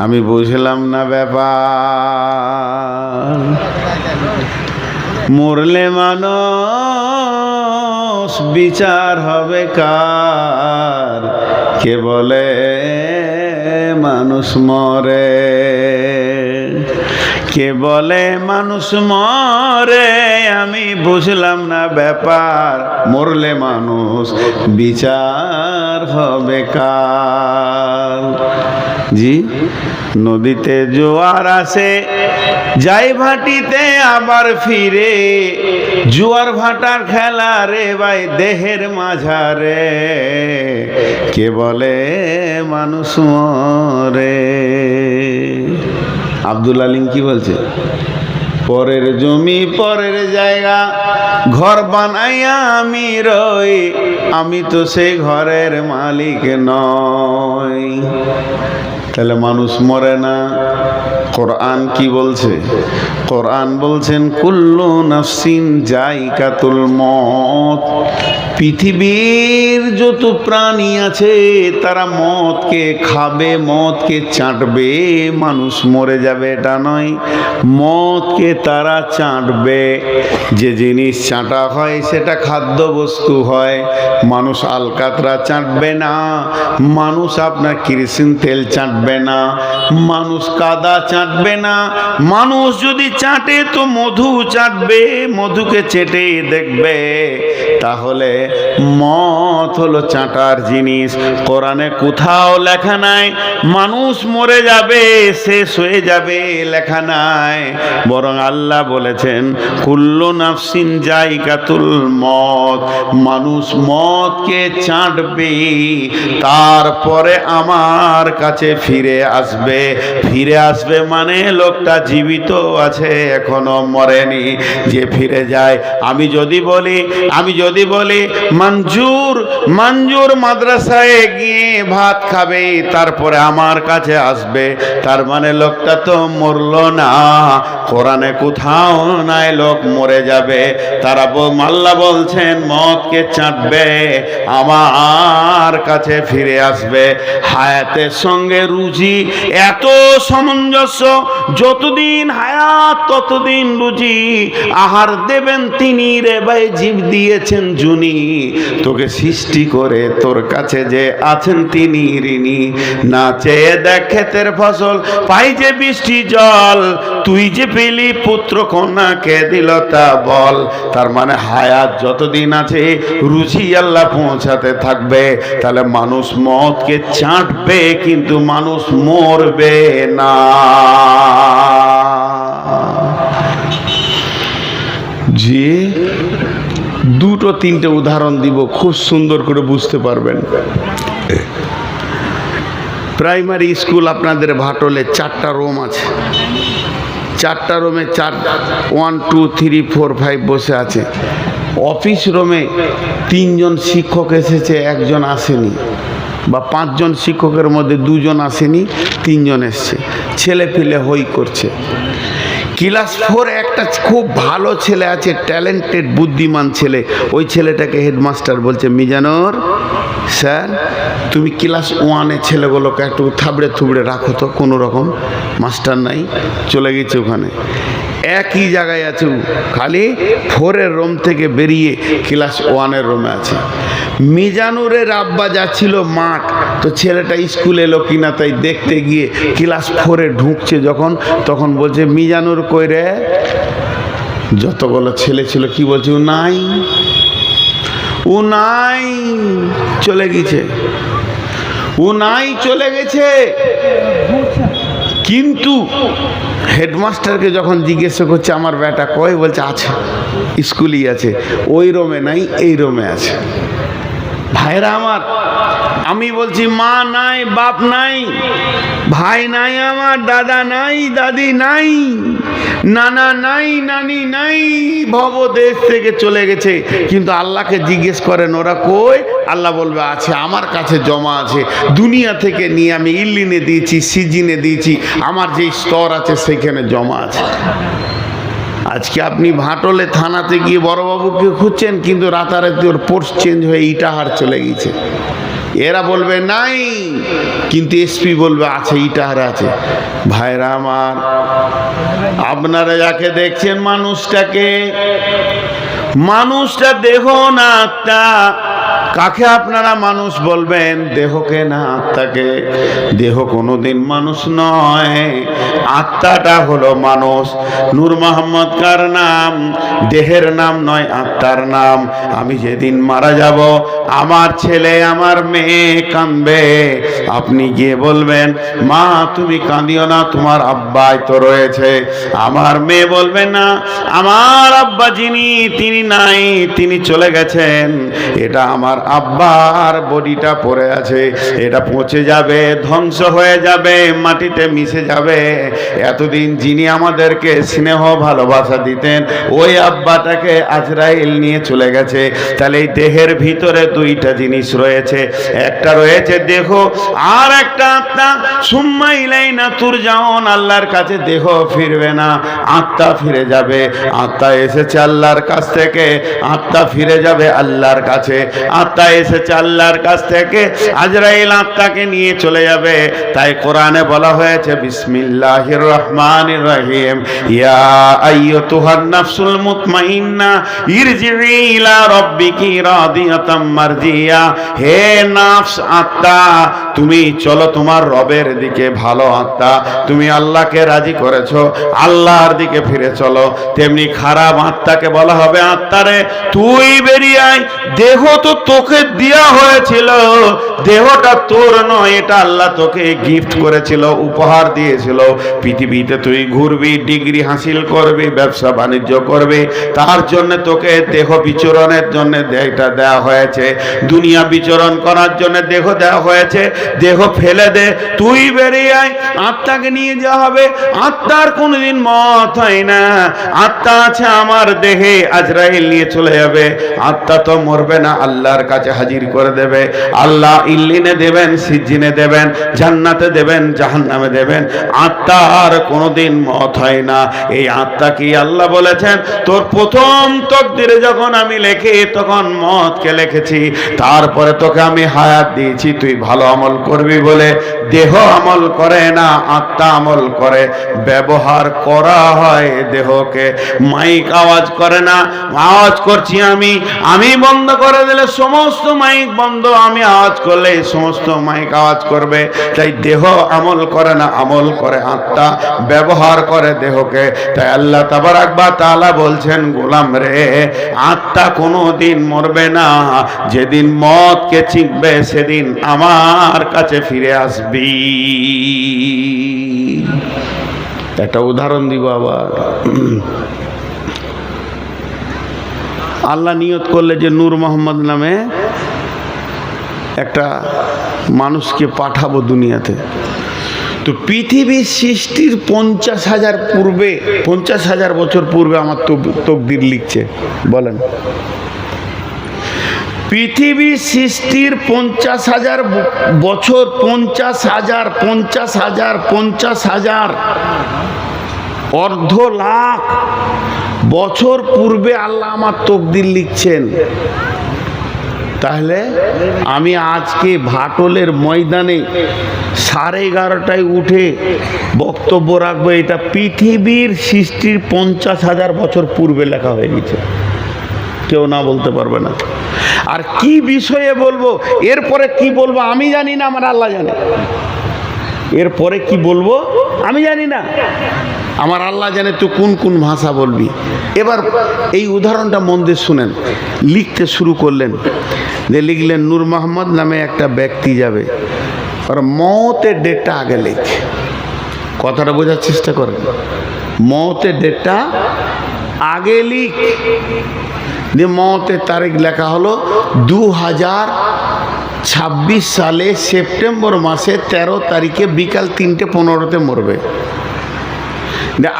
Speaker 1: আমি বুঝলাম না ব্যাপার, মরলে মানুষ বিচার হবে কার, কে বলে মানুষ মরে, কে বলে মানুষ মরে, আমি বুঝলাম না ব্যাপার, মরলে মানুষ বিচার হবে কার। জি, নদীতে জোয়ার আসে, যাই ভাটিতে আবার ফিরে, জোয়ার ভাটার খেলা রে ভাই দেহের মাঝারে, কে বলে মানুষ মরে। আব্দুল আলিম কি বলছে? পরের জমি পরের জায়গা, ঘর বানাইয়া আমি রই, আমি তো সেই ঘরের মালিক নই। তাহলে মানুষ মরে না। কোরআন কি বলছে? কোরআন বলছেন কুল্লু নাফসিন যায়কাতুল মউত, পৃথিবীর যত প্রাণী আছে তারা মদকে খাবে, মদকে চাটবে। মানুষ মরে যাবে এটা নয়, মদকে তারা চাটবে। যে জিনিস চাটা হয় সেটা খাদ্য বস্তু হয়। মানুষ আলকাতরা চাটবে না, মানুষ আপনার কিরোসিন তেল চাটবে না, মানুষ কাদা চাটবে না। মানুষ যদি চাটে তো মধু চাটবে, মধুকে চেটে দেখবে। তাহলে মদ হলো চাটার জিনিস। কোরআনে কোথাও লেখা নাই মানুষ মরে যাবে, শেষ হয়ে যাবে, লেখা নাই। বরং আল্লাহ বলেছেন কুল্লু নাফসিন যায়কাতুল মউত, মানুষ মদকে চাটবে, তারপরে আমার কাছে ফিরে আসবে। ফিরে আসবে মানে লোকটা জীবিত আছে, এখনো মরেনি। যে ফিরে যায়, আমি যদি বলি মঞ্জুর মাদ্রাসায় গিয়ে ভাত খাবে, তারপরে আমার কাছে আসবে, তার মানে লোকটা তো মরলো না। কোরআনে কোথাও নাই লোক মরে যাবে। তারা আল্লাহ বলছেন মদকে চাটবে, আমার কাছে ফিরে আসবে। হায়াতের সঙ্গে রুজি এত সামঞ্জস্য, যতদিন হায়াত ততদিন রুজি। আহার দেবেন তিনি রে ভাই, জীব দিয়েছেন জুনি। তোকে সৃষ্টি করে তোর কাছে যে আছেন তিনি ঋণী। না চেয়ে দেখ ক্ষেতের ফসল, পাই যে বৃষ্টি জল, তুই যে পেলি পুত্র কন্যা কে দিল তা বল। তার মানে হায়াত যতদিন আছে রুজি আল্লাহ পৌঁছাতে থাকবে। তাহলে মানুষ মদকে চাটবে কিন্তু মানুষ মরবে না। যে 2-3টে উদাহরণ দিব, খুব সুন্দর করে বুঝতে পারবেন। প্রাইমারি স্কুল আপনাদের ভাটলে 4টা রুম আছে। 4টা রুমে 1, 2, 3, 4, 5 বসে আছে। অফিস রুমে 3জন শিক্ষক এসেছে, 1জন আসেনি। বা 5 জন শিক্ষকের মধ্যে 2 জন আসেনি, 3 জন এসছে। ছেলে পেলে হই করছে। ক্লাস 4 একটা খুব ভালো ছেলে আছে, ট্যালেন্টেড বুদ্ধিমান ছেলে। ওই ছেলেটাকে হেডমাস্টার বলছে, মিজানুর স্যার তুমি ক্লাস 1-এ ছেলেগুলোকে একটু থাবড়ে থুবড়ে রাখো তো, কোনো রকম মাস্টার নাই, চলে গেছে ওখানে। একই জায়গায় আছে, খালি 4-এর রুম থেকে বেরিয়ে ক্লাস 1-এর রুমে আছে। মিজানুরের আব্বা যাচ্ছিল মাঠ, তো ছেলেটা স্কুলে এলো কিনা তাই দেখতে গিয়ে ক্লাস 4-এ ঢুকছে যখন, তখন বলছে মিজানুর কই রে? যতগুলো ছেলে ছিল কি বলছে, ও নাই, ও নাই, চলে গেছে, ও নাই, চলে গেছে। কিন্তু হেডমাস্টারকে যখন জিজ্ঞাসা করছে আমার বেটা কই, বলছে আছে, স্কুলই আছে, ওই রুমে নাই, এই রুমে আছে। ভাইরা আমার, আমি বলছি মা নাই, বাপ নাই, ভাই নাই, আমার দাদা নাই, দাদি নাই, নানা নাই, নানি নাই, ভবদেশ থেকে চলে গেছে। কিন্তু আল্লাহকে জিজ্ঞেস করেন ওরা কই, আল্লাহ বলবে আছে, আমার কাছে জমা আছে, দুনিয়া থেকে নিয়ে আমি ইল্লিনে দিয়েছি, সিজিনে দিয়েছি, আমার যে স্তর আছে সেখানে জমা আছে। আজকে আপনি ভাটলে থানাতে গিয়ে বড়বাবুকে খুঁজছেন, কিন্তু রাতারাতি ওর পোস্ট চেঞ্জ হয়ে ইটাহার চলে গেছে। এরা বলবে নাই, কিন্তু এসপি বলবে আছে, ইটাহার আছে। ভাইরা আমার, আপনারা যাকে দেখছেন মানুষটা দেহ না আত্মা। কাকে আপনারা মানুষ বলবেন? দেহকে না আত্মাকে। দেহ কোনোদিন মানুষ নয়, আত্মাটা হলো মানুষ। নূর মোহাম্মদ কার নাম? দেহের নাম নয়, আত্মার নাম। আমি যেদিন মারা যাব, আমার ছেলে আমার মেয়ে কাঁদবে, আপনি গিয়ে বলবেন মা তুমি কাঁদিও না, তোমার আব্বাই তো রয়েছে। আমার মেয়ে বলবে না, আমার আব্বা যিনি তিনি নাই, তিনি চলে গেছেন, এটা আমার আব্বার বডিটা পড়ে আছে, এটা পচে যাবে, ধ্বংস হয়ে যাবে, মাটিতে মিশে যাবে। এতদিন যিনি আমাদেরকে স্নেহ ভালোবাসা দিতেন, ওই আব্বাটাকে আজরাইল নিয়ে চলে গেছে। তাহলে এই দেহের ভিতরে দুইটা জিনিস রয়েছে, একটা রয়েছে দেহ, আর একটা আত্মা। সুম্মা ইলাইনা তুরজাউন, আল্লাহর কাছে দেহ ফিরবে না, আত্মা ফিরে যাবে। আত্মা এসেছে আল্লাহর কাছ থেকে, আত্মা ফিরে যাবে আল্লাহর কাছে। আত্মা এসেছে আল্লাহর কাছ থেকে, আজরাইল আত্মাকে নিয়ে চলে যাবে। তাই কোরআনে বলা হয়েছে বিসমিল্লাহির রহমানির রহিম, ইয়া আইয়ুতুহান নাফসুল মুতমাইন্না ইরজিই ইলা রাব্বিকি রাদিয়াতাম মারজিয়া। হে নাফস, আত্মা, তুমি চলো তোমার রবের দিকে। ভালো আত্মা, তুমি আল্লাহকে রাজি করেছো, আল্লাহর দিকে ফিরে চলো। তেমনি খারাপ আত্মাকে বলা হবে আত্মারে তুই বেরিয়ে আয়, দেহ তো তোকে দেয়া হয়েছিল, দেহটা তোর নয়, এটা আল্লাহ তোকে গিফট করেছিল, উপহার দিয়েছিল। পৃথিবীতে তুই ঘুরবি, ডিগ্রি হাসিল করবি, ব্যবসা বাণিজ্য করবি, তার জন্য তোকে দেহ বিচরণের জন্য দেহটা দেওয়া হয়েছে, দুনিয়া বিচরণ করার জন্য দেহ দেওয়া হয়েছে। দেহ ফেলে দে, তুই বেরিয়ে আয়, আত্মাকে নিয়ে যাওয়া হবে। আত্মার কোনোদিন মত হয় না, আত্মা আছে আমার দেহে, আজরাইল নিয়ে চলে যাবে। আত্মা তো মরবে না, আল্লাহর কাছে হাজির করে দেবে। আল্লাহ ইল্লিনে দেবেন, সিজ্জিনে দেবেন, জান্নাতে দেবেন, জাহান্নামে দেবেন। আত্মার কোনোদিন মত হয় না। এই আত্মা কি আল্লাহ বলেছেন তোর প্রথম তকদিরে যখন আমি লেখি তখন মতকে লিখেছি, তারপরে তোকে আমি হায়াত দিয়েছি তুই ভালো আমল করবি বলে। দেহ আমল করে না, আত্মা আমল করে। ব্যবহার করা হয় দেহকে। মাইক আওয়াজ করে না, আওয়াজ করছি আমি বন্ধ করে দিলে সমস্ত মাইক বন্ধ, আমি আওয়াজ করলে সমস্ত মাইক আওয়াজ করবে। তাই দেহ আমল করে না, আমল করে আত্মা, ব্যবহার করে দেহকে। তাই আল্লাহ তাবারাক ওয়া তাআলা বলছেন গোলাম রে, আত্মা কোনোদিন মরবে না, যেদিন মতকে চিনবে সেদিন আমার কাছে ফিরে আসবি। একটা উদাহরণ দিব আবার। আল্লাহ নিয়ত করলে যে নূর মোহাম্মদ নামে একটা মানুষকে পাঠাবো দুনিয়াতে, তো পৃথিবীর সৃষ্টির 50,000 পূর্বে, 50,000 বছর পূর্বে আমার তকদির লিখছে। বলেন, পৃথিবীর সৃষ্টির 50,000 বছর, 50,000 অর্ধ লাখ বছর পূর্বে আল্লাহ আমার তকদির লিখছেন। তাহলে আমি আজকে ভাটলের ময়দানে 11:30টায় উঠে বক্তব্য রাখবো, এটা পৃথিবীর সৃষ্টির 50,000 বছর পূর্বে লেখা হয়ে গেছে, কেউ না বলতে পারবে না। আর কি বিষয়ে বলবো, এরপরে কি বলবো আমি জানি না, আমার আল্লাহ জানে। এরপরে কি বলবো আমি জানি না, আমার আল্লাহ জানে তুই কোন কোন ভাষা বলবি। এবার এই উদাহরণটা মন দিয়ে শুনেন। লিখতে শুরু করলেন, যে লিখলেন নূর মোহাম্মদ নামে একটা ব্যক্তি যাবে, আর মতের ডেটটা আগে লেখে। কথাটা বোঝার চেষ্টা করেন, মতের ডেটটা আগে লিখ। যে মতের তারিখ লেখা হলো 2026 সালে সেপ্টেম্বর মাসে 13 তারিখে বিকাল 3:15 মরবে।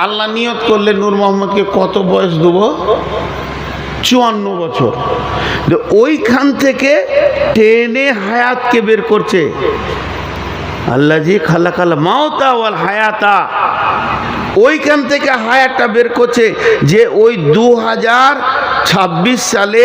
Speaker 1: আল্লাহ নিয়ত করলে নূর মোহাম্মদকে কত বয়স দেবো? 54 বছর। ওইখান থেকে টেনে হায়াতকে বের করছে। আল্লাহ জি খালাকাল মাউতা ওয়াল হায়াতা, ওইখান থেকে হায়াতটা বের করছে যে ওই 2026 সালে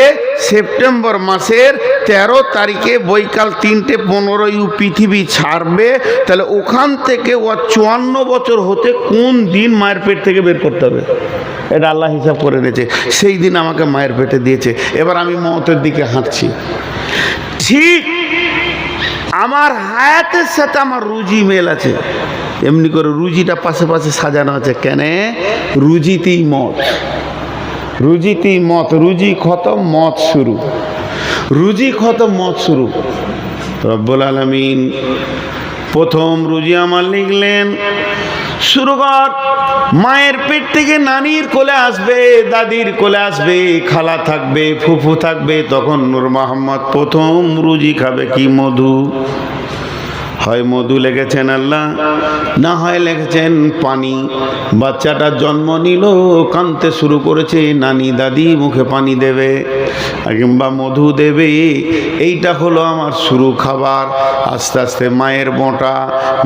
Speaker 1: সেপ্টেম্বর মাসের 13 তারিখে বৈকাল 3:15 পৃথিবী ছাড়বে। তাহলে ওখান থেকে ও 54 বছর হতে কোন দিন মায়ের পেট থেকে বের করতে হবে, এটা আল্লাহ হিসাব করে নিয়েছে। সেই দিন আমাকে মায়ের পেটে দিয়েছে। এবার আমি মওতের দিকে হাঁটছি, ঠিক আমার হায়াতের সাথে আমার রুজি মেল আছে। এমনি করে রুজিটা পাশে পাশে সাজানো আছে। কেন? রুজিতেই মত, রুজিতেই মত। রুজি খতম মত শুরু, রুজি খতম মত শুরু। রব্বুল আলামিন প্রথম রুজি আমার লিখলেন, শুরু কর। মায়ের পেট থেকে নানির কোলে আসবে, দাদির কোলে আসবে, খালা থাকবে, ফুফু থাকবে। তখন নূর মোহাম্মদ প্রথম রুজি খাবে কি? মধু। হয় মধু লেগেছেন আল্লাহ, না হয় লেগেছেন পানি। বাচ্চাটার জন্ম নিল, কাঁদতে শুরু করেছে, নানি দাদি মুখে পানি দেবে কিংবা মধু দেবে। এইটা হলো আমার শুরু খাবার। আস্তে আস্তে মায়ের বোঁটা,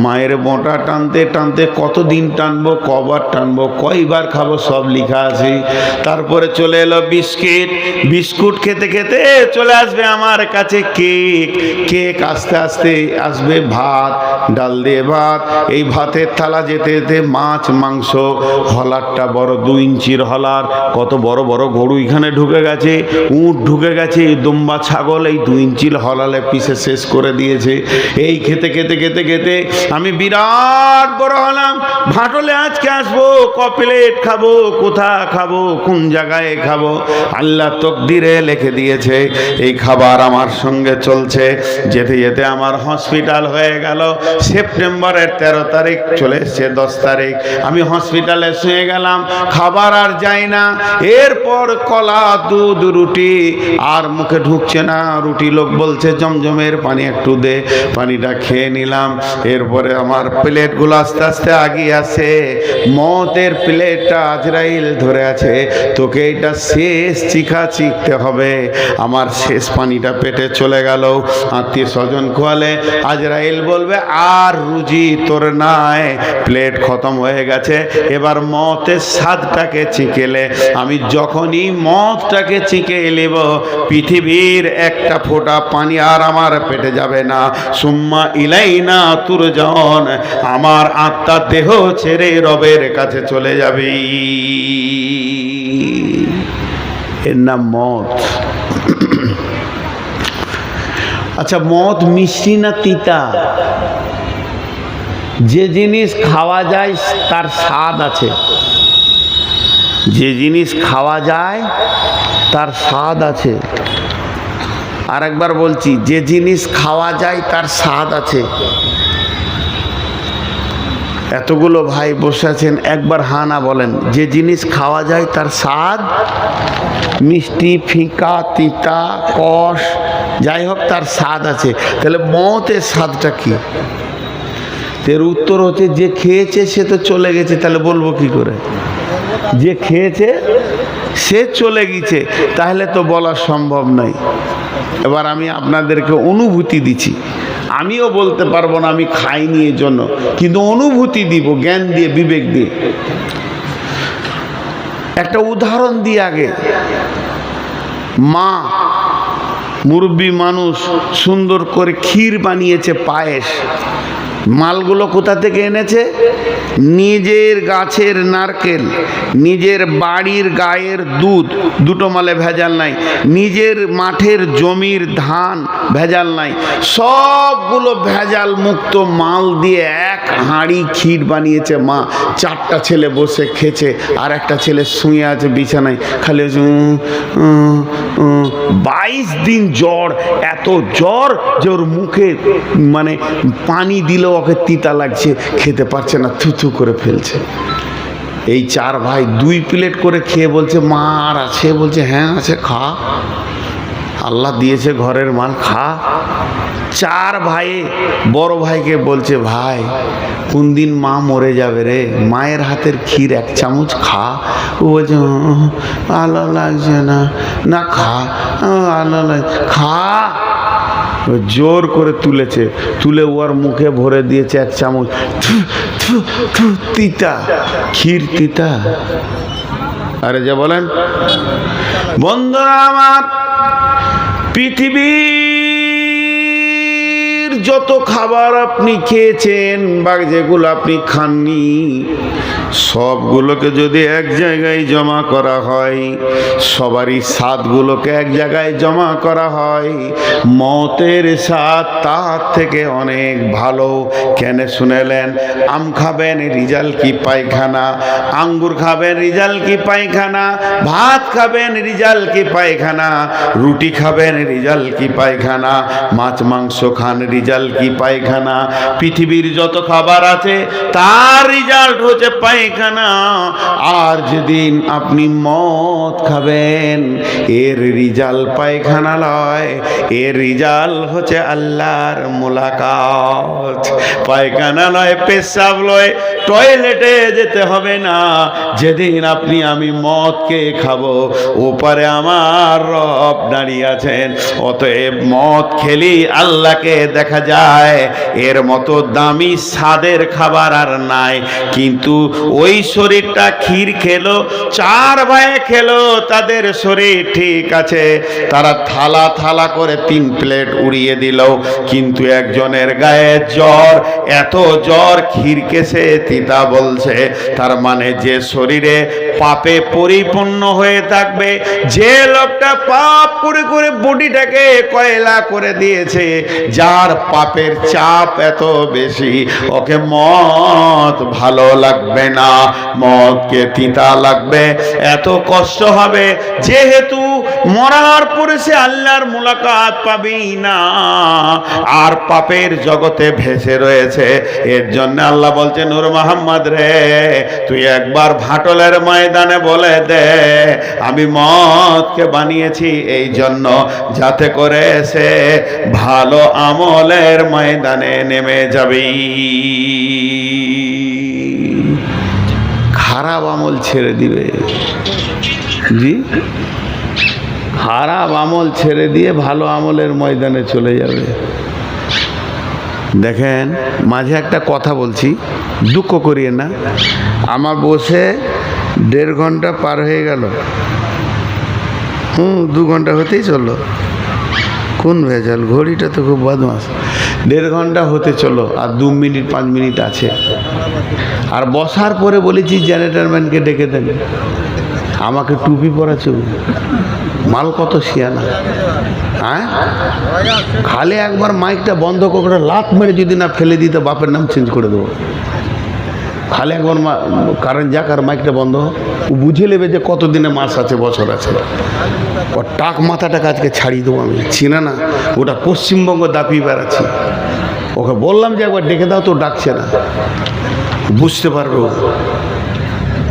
Speaker 1: মায়ের বোঁটা টানতে টানতে কতদিন টানবো, কবার টানবো, কয়বার খাবো, সব লেখা আছে। তারপরে চলে এলো বিস্কিট। বিস্কুট খেতে খেতে চলে আসবে আমার কাছে কেক। কেক আস্তে আস্তে আসবে ভাত, ডাল দিয়ে ভাত। এই ভাতের থালা যেতে যেতে মাছ, মাংস। হলারটা বড় 2 ইঞ্চির হলার, কত বড় বড় গরু এখানে ঢুকে গেছে, উট ঢুকে গেছে, দুম্বা ছাগল এই 2 ইঞ্চির হলালে পিসে শেষ করে দিয়েছে। এই খেতে খেতে খেতে খেতে আমি বিরাট বড় হলাম। ভাটলে আজকে আসবো, ক প্লেট খাবো, কোথা খাবো, কোন জায়গায় খাবো, আল্লাহ তকদিরে লিখে দিয়েছে। এই খাবার আমার সঙ্গে চলছে। যেতে যেতে আমার হসপিটাল হয়ে গেল। সেপ্টেম্বরের 13 তারিখ চলে এসছে 10 তারিখ, আমি হসপিটালে শুয়ে গেলাম। খাবার আর যাই না। এরপর কলা, দুধ, রুটি আর মুখে ঢুকছে না। রুটি লোক বলছে জমজমের পানি একটু দে, পানিটা খেয়ে নিলাম। এরপরে আমার প্লেটগুলো আস্তে আস্তে আগিয়ে আসে। মতের প্লেটটা আজরাইল ধরে আছে, তোকে এটা শেষ চিখা চিখতে হবে। আমার শেষ পানিটা পেটে চলে গেল। আত্মীয় স্বজন খোয়ালে আজরাইল বলবে আর রুজি তোর নাই, প্লেট খতম হয়ে গেছে। এবার মতের স্বাদটাকে চিকেলে। আমি যখনই মতটাকে চিকে নেব, পৃথিবীর একটা ফোঁটা পানি আর আমার পেটে যাবে না। সুম্মা ইলাইনা তুরজাউন, আমার আত্মা দেহ ছেড়ে রবের কাছে চলে যাবে। এর নাম মত। আচ্ছা, মদ মিষ্টি না তিতা? যে জিনিস খাওয়া যায় তার স্বাদ আছে, যে জিনিস খাওয়া যায় তার স্বাদ আছে। আর একবার বলছি, যে জিনিস খাওয়া যায় তার স্বাদ আছে। এতগুলো ভাই বসে আছেন, একবার হা না বলেন। যে জিনিস খাওয়া যায় তার স্বাদ, মিষ্টি, ফিকা, তিতা, কষ, যাই হোক তার স্বাদ আছে। তাহলে মতের স্বাদটা কি? এর উত্তর হচ্ছে যে খেয়েছে সে তো চলে গেছে। তাহলে বলবো কি করে? যে খেয়েছে সে চলে গেছে, তাহলে তো বলা সম্ভব নয়। এবার আমি আপনাদেরকে অনুভূতি দিচ্ছি। আমিও বলতে পারবো না আমি খাইনি এর জন্য, কিন্তু অনুভূতি দিব জ্ঞান দিয়ে, বিবেক দিয়ে। একটা উদাহরণ দিই আগে। মা মুরব্বী মানুষ সুন্দর করে ক্ষীর বানিয়েছে, পায়েস। মালগুলো কোথা থেকে এনেছে? নিজের গাছের নারকেল, নিজের বাড়ির গায়ের দুধ, দুটো মালে ভেজাল নাই। নিজের মাঠের জমির ধান, ভেজাল নাই। সবগুলো ভেজাল মুক্ত মাল দিয়ে এক হাঁড়ি ক্ষীর বানিয়েছে মা। 4টা ছেলে বসে খেয়েছে, আর একটা ছেলে শুয়ে আছে বিছানায়, খালি 22 দিন জ্বর। এত জ্বর যে ওর মুখে মানে পানি দিলেও ওকে তিতা লাগছে, খেতে পারছে না, থুথু করে ফেলছে। এই 4 ভাই 2 প্লেট করে খেয়ে বলছে মা আর আছে? বলছে হ্যাঁ আছে, খা, আল্লাহ দিয়েছে ঘরের মাল, খা। 4 ভাই বড় ভাইকে বলছে ভাই কোন দিন মা মরে যাবে রে, মায়ের হাতের ক্ষীর 1 চামচ খা। ও বলছে আল্লাহ লাগছে না, না খা, আল্লাহ লাগছে, খা। জোর করে তুলেছে, তুলে ওর মুখে ভরে দিয়েছে 1 চামচ। তিতা, ক্ষীর তিতা। আরে যা বলেন বন্ধুরা আমার, পৃথিবীর যত খাবার আপনি খেয়েছেন বা যেগুলো আপনি খাননি, সবগুলোকে যদি এক জায়গায় জমা করা হয়, সবারই স্বাদগুলোকে এক জায়গায় জমা করা হয়, মতের স্বাদ তার থেকে অনেক ভালো। কেন শুনেলেন? আম খাবেন, রিজাল্ট কি পায়খানা। আঙ্গুর খাবেন, রিজাল্ট কি পায়খানা। ভাত খাবেন, রিজাল্ট কি পায়খানা। রুটি খাবেন, রিজাল্ট কি পায়খানা। মাছ মাংস খান, রিজাল্ট কি পায়খানা। পৃথিবীর যত খাবার আছে তার রিজাল্ট হচ্ছে পায়খানা। আর যেদিন আপনি মদ খাবেন, এর রিজাল্ট পায়খানা নয়, এর রিজাল্ট হচ্ছে আল্লাহর মুলাকাত। পায়খানা নয়, পেশাব নয়, টয়লেটে যেতে হবে না। যেদিন আপনি আমি মদকে খাবো, ওপারে আমার রব দাঁড়িয়ে আছেন। অতএব মদ খেলি আল্লাহকে দেখা যায়, এর মতো দামি স্বাদের খাবার আর নাই। কিন্তু ওই শরীরটা ক্ষীর খেলো, 4 ভাই খেলো, তাদের শরীর ঠিক আছে, তারা থালা থালা করে 3 প্লেট উড়িয়ে দিল। কিন্তু একজনের গায়ে জ্বর, এত জ্বর ক্ষীরকে সে তিতা বলছে। তার মানে যে শরীরে পাপে পরিপূর্ণ হয়ে থাকবে, যে লোকটা পাপ করে করে বডিটাকে কয়লা করে দিয়েছে, যার পাপের চাপ এত বেশি, ওকে মদ ভালো লাগবে না, মদকে তিতা লাগবে, এত কষ্ট হবে। যেহেতু মরার পরে সে আল্লাহর মুলাকাত পাবেই না, আর পাপের জগতে ভেসে রয়েছে। এর জন্য আল্লাহ বলছে, নূর মোহাম্মদ রে, তুই একবার ভাটলের ময়দানে বলে দে, আমি মদকে বানিয়েছি এই জন্য যাতে করে সে ভালো আমলের ময়দানে নেমে যাবি, খারাপ আমল ছেড়ে দিবে। জি, খারাপ আমল ছেড়ে দিয়ে ভালো আমলের ময়দানে চলে যাবে। দেখেন, মাঝে একটা কথা বলছি, দুঃখ করিয়ে না। আমার বসে 1.5 ঘন্টা পার হয়ে গেল। 2 ঘন্টা হতেই চললো। কোন ভেজাল, ঘড়িটা তো খুব বদমাস। 1.5 ঘন্টা হতে চলো, আর 2 মিনিট 5 মিনিট আছে। আর বসার পরে বলেছি জেনারেটরম্যানকে ডেকে দেন, আমাকে টুপি পরাচ্ছে। মাল কত শিয়ানা, হ্যাঁ? খালি একবার মাইকটা বন্ধ করে লাত মেরে যদি না ফেলে দিতে, বাপের নাম চেঞ্জ করে দেবো। খালি একবার কারেন্ট যাক আর মাইকটা বন্ধ হোক, ও বুঝে নেবে যে কতদিনে মাস আছে, বছর আছে। ওর টাক মাথাটাকে আজকে ছাড়িয়ে দেবো আমি, চিনা না, ওটা পশ্চিমবঙ্গ দাপিয়ে বেড়াচ্ছি। ওকে বললাম যে একবার ডেকে দাও, তো ডাকছে না। বুঝতে পারবে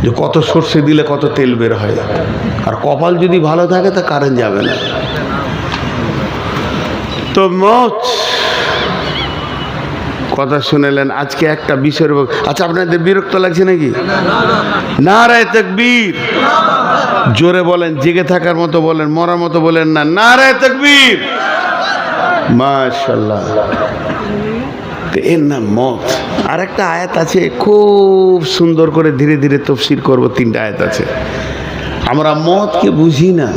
Speaker 1: যে কত সর্ষে দিলে কত তেল বের হয়। আর কপাল যদি ভালো থাকে তা কারেন্ট যাবে না। তো মত কথা শুনেলেন। আজকে একটা বিষয়ের, আচ্ছা আপনাদের বিরক্ত লাগছে নাকি? নারায়ে তাকবীর, জোরে বলেন, জেগে থাকার মতো বলেন, মরার মতো বলেন না। নারায়ে তাকবীর, মাশাআল্লাহ। এর নাম মত। আর একটা আয়াত আছে, খুব সুন্দর করে ধীরে ধীরে তাফসীর করব। 3টা আয়াত আছে। আমরা মতকে বুঝি না,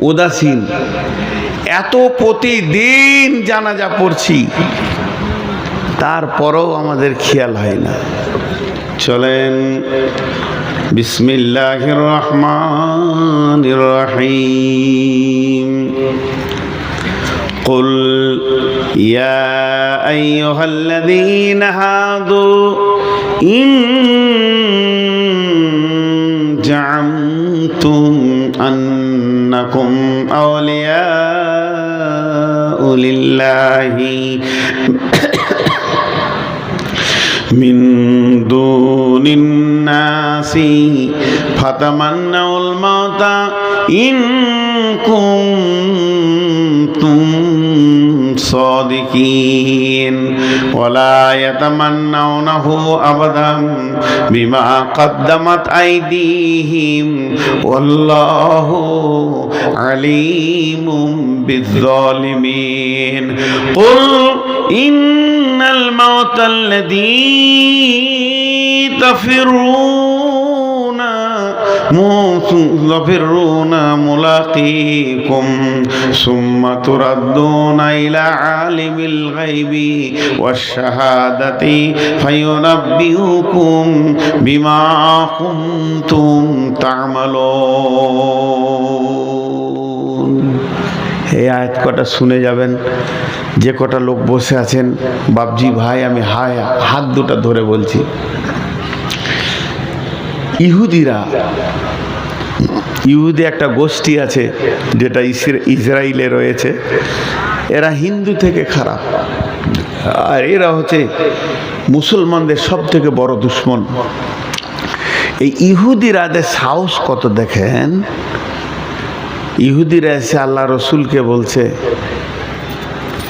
Speaker 1: উদাসীন। এত প্রতিদিন জানাজা পড়ছি, তারপরেও আমাদের খেয়াল হয় না। চলেন বিসমিল্লাহির রহমানির রহিম। কুল ইয়া আইয়ুহাল্লাযীনা হাদু ইন জা'আমতুম আন্নাকুম আউলিয়াউ লিল্লাহি মিন দুনিন নাসি ফাতামান্নাউল মাউতা ইন কুনতুম সাদিকিন ওয়ালা ইয়াতামান্নাউনাহু আবাদান বিমা কদ্দামাত আইদিহিম ওয়াল্লাহু আলিমুম বিয-যালিমিন। কুল ইন্নাল মাউতাল্লাযী تفرون ملاقيكم ثم تردون إلى عالم الغيب والشهادة فينبئكم بما كنتم تعملون। এই আয়াত কটা শুনে যাবেন। যে কটা লোক বসে আছেন, বাপজি ভাই, আমি হাত দুটা ধরে বলছি, ইহুদি একটা গোষ্ঠী আছে যেটা ইসরায়েলে রয়েছে। এরা হিন্দু থেকে খারাপ, আর এরা হচ্ছে মুসলমানদের সব থেকে বড় দুশ্মন। এই ইহুদিরাদের সাহস কত দেখেন। ইহুদিরা এসে আল্লাহ রসুলকে বলছে,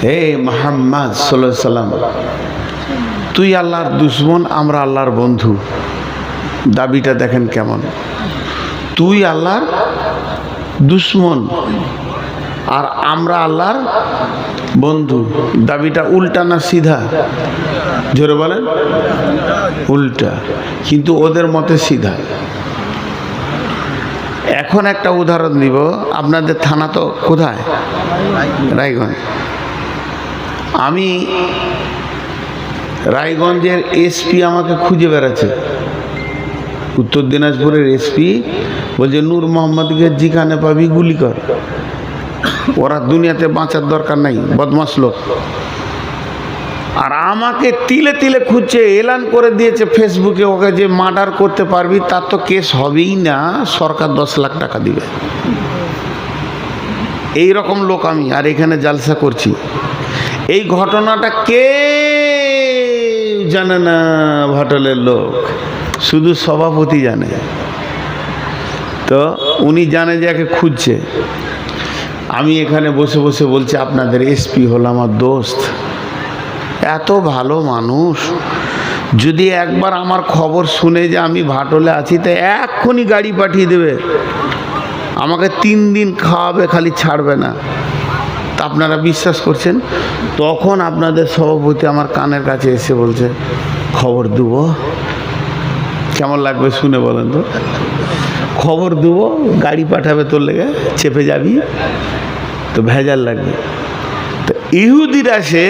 Speaker 1: হে মুহাম্মদ সাল্লাল্লাহু আলাইহি সাল্লাম, তুই আল্লাহর দুশ্মন, আমরা আল্লাহর বন্ধু। দাবিটা দেখেন কেমন। তুই আল্লাহর দুশ্মন আর আমরা আল্লাহর বন্ধু। দাবিটা উল্টা না সিধা? জোরে বলেন। উল্টা, কিন্তু ওদের মতে সিধা। এখন একটা উদাহরণ দিব। আপনাদের থানা তো কোথায়? রায়গঞ্জ। আমি রায়গঞ্জের এসপি আমাকে খুঁজে বেড়াচ্ছে। উত্তর দিনাজপুরের এসপি বলছে, নূর মোহাম্মদকে যেখানে পাবি গুলি কর, ওরা দুনিয়াতে বাঁচার দরকার নাই, বদমাশ লোক। আর আমাকে তিলে তিলে খুঁজছে, এলান করে দিয়েছে ফেসবুকে, ওকে যে মার্ডার করতে পারবি তার তো কেস হবেই না, সরকার 10 লাখ টাকা দিবে। এই রকম লোক আমি, আর এখানে জালসা করছি। এই ঘটনাটা কে জানে না, ভাটলের লোক, শুধু সভাপতি জানে। তো উনি জানে যে একে খুঁজছে। আমি এখানে বসে বসে বলছি, আপনাদের এসপি হল আমার দোস্ত, এত ভালো মানুষ। যদি একবার আমার খবর শুনে যে আমি ভাটলে আছি, তো এক্ষুনি গাড়ি পাঠিয়ে দেবে, আমাকে 3 দিন খাওয়াবে, খালি ছাড়বে না। তা আপনারা বিশ্বাস করছেন? তখন আপনাদের সভাপতি আমার কানের কাছে এসে বলছে, খবর দেবো। কেমন লাগবে শুনে বলেন তো? খবর দেবো, গাড়ি পাঠাবে তোর লেগে, চেপে যাবি, তো ভেজাল লাগবে। তো ইহুদিরা সে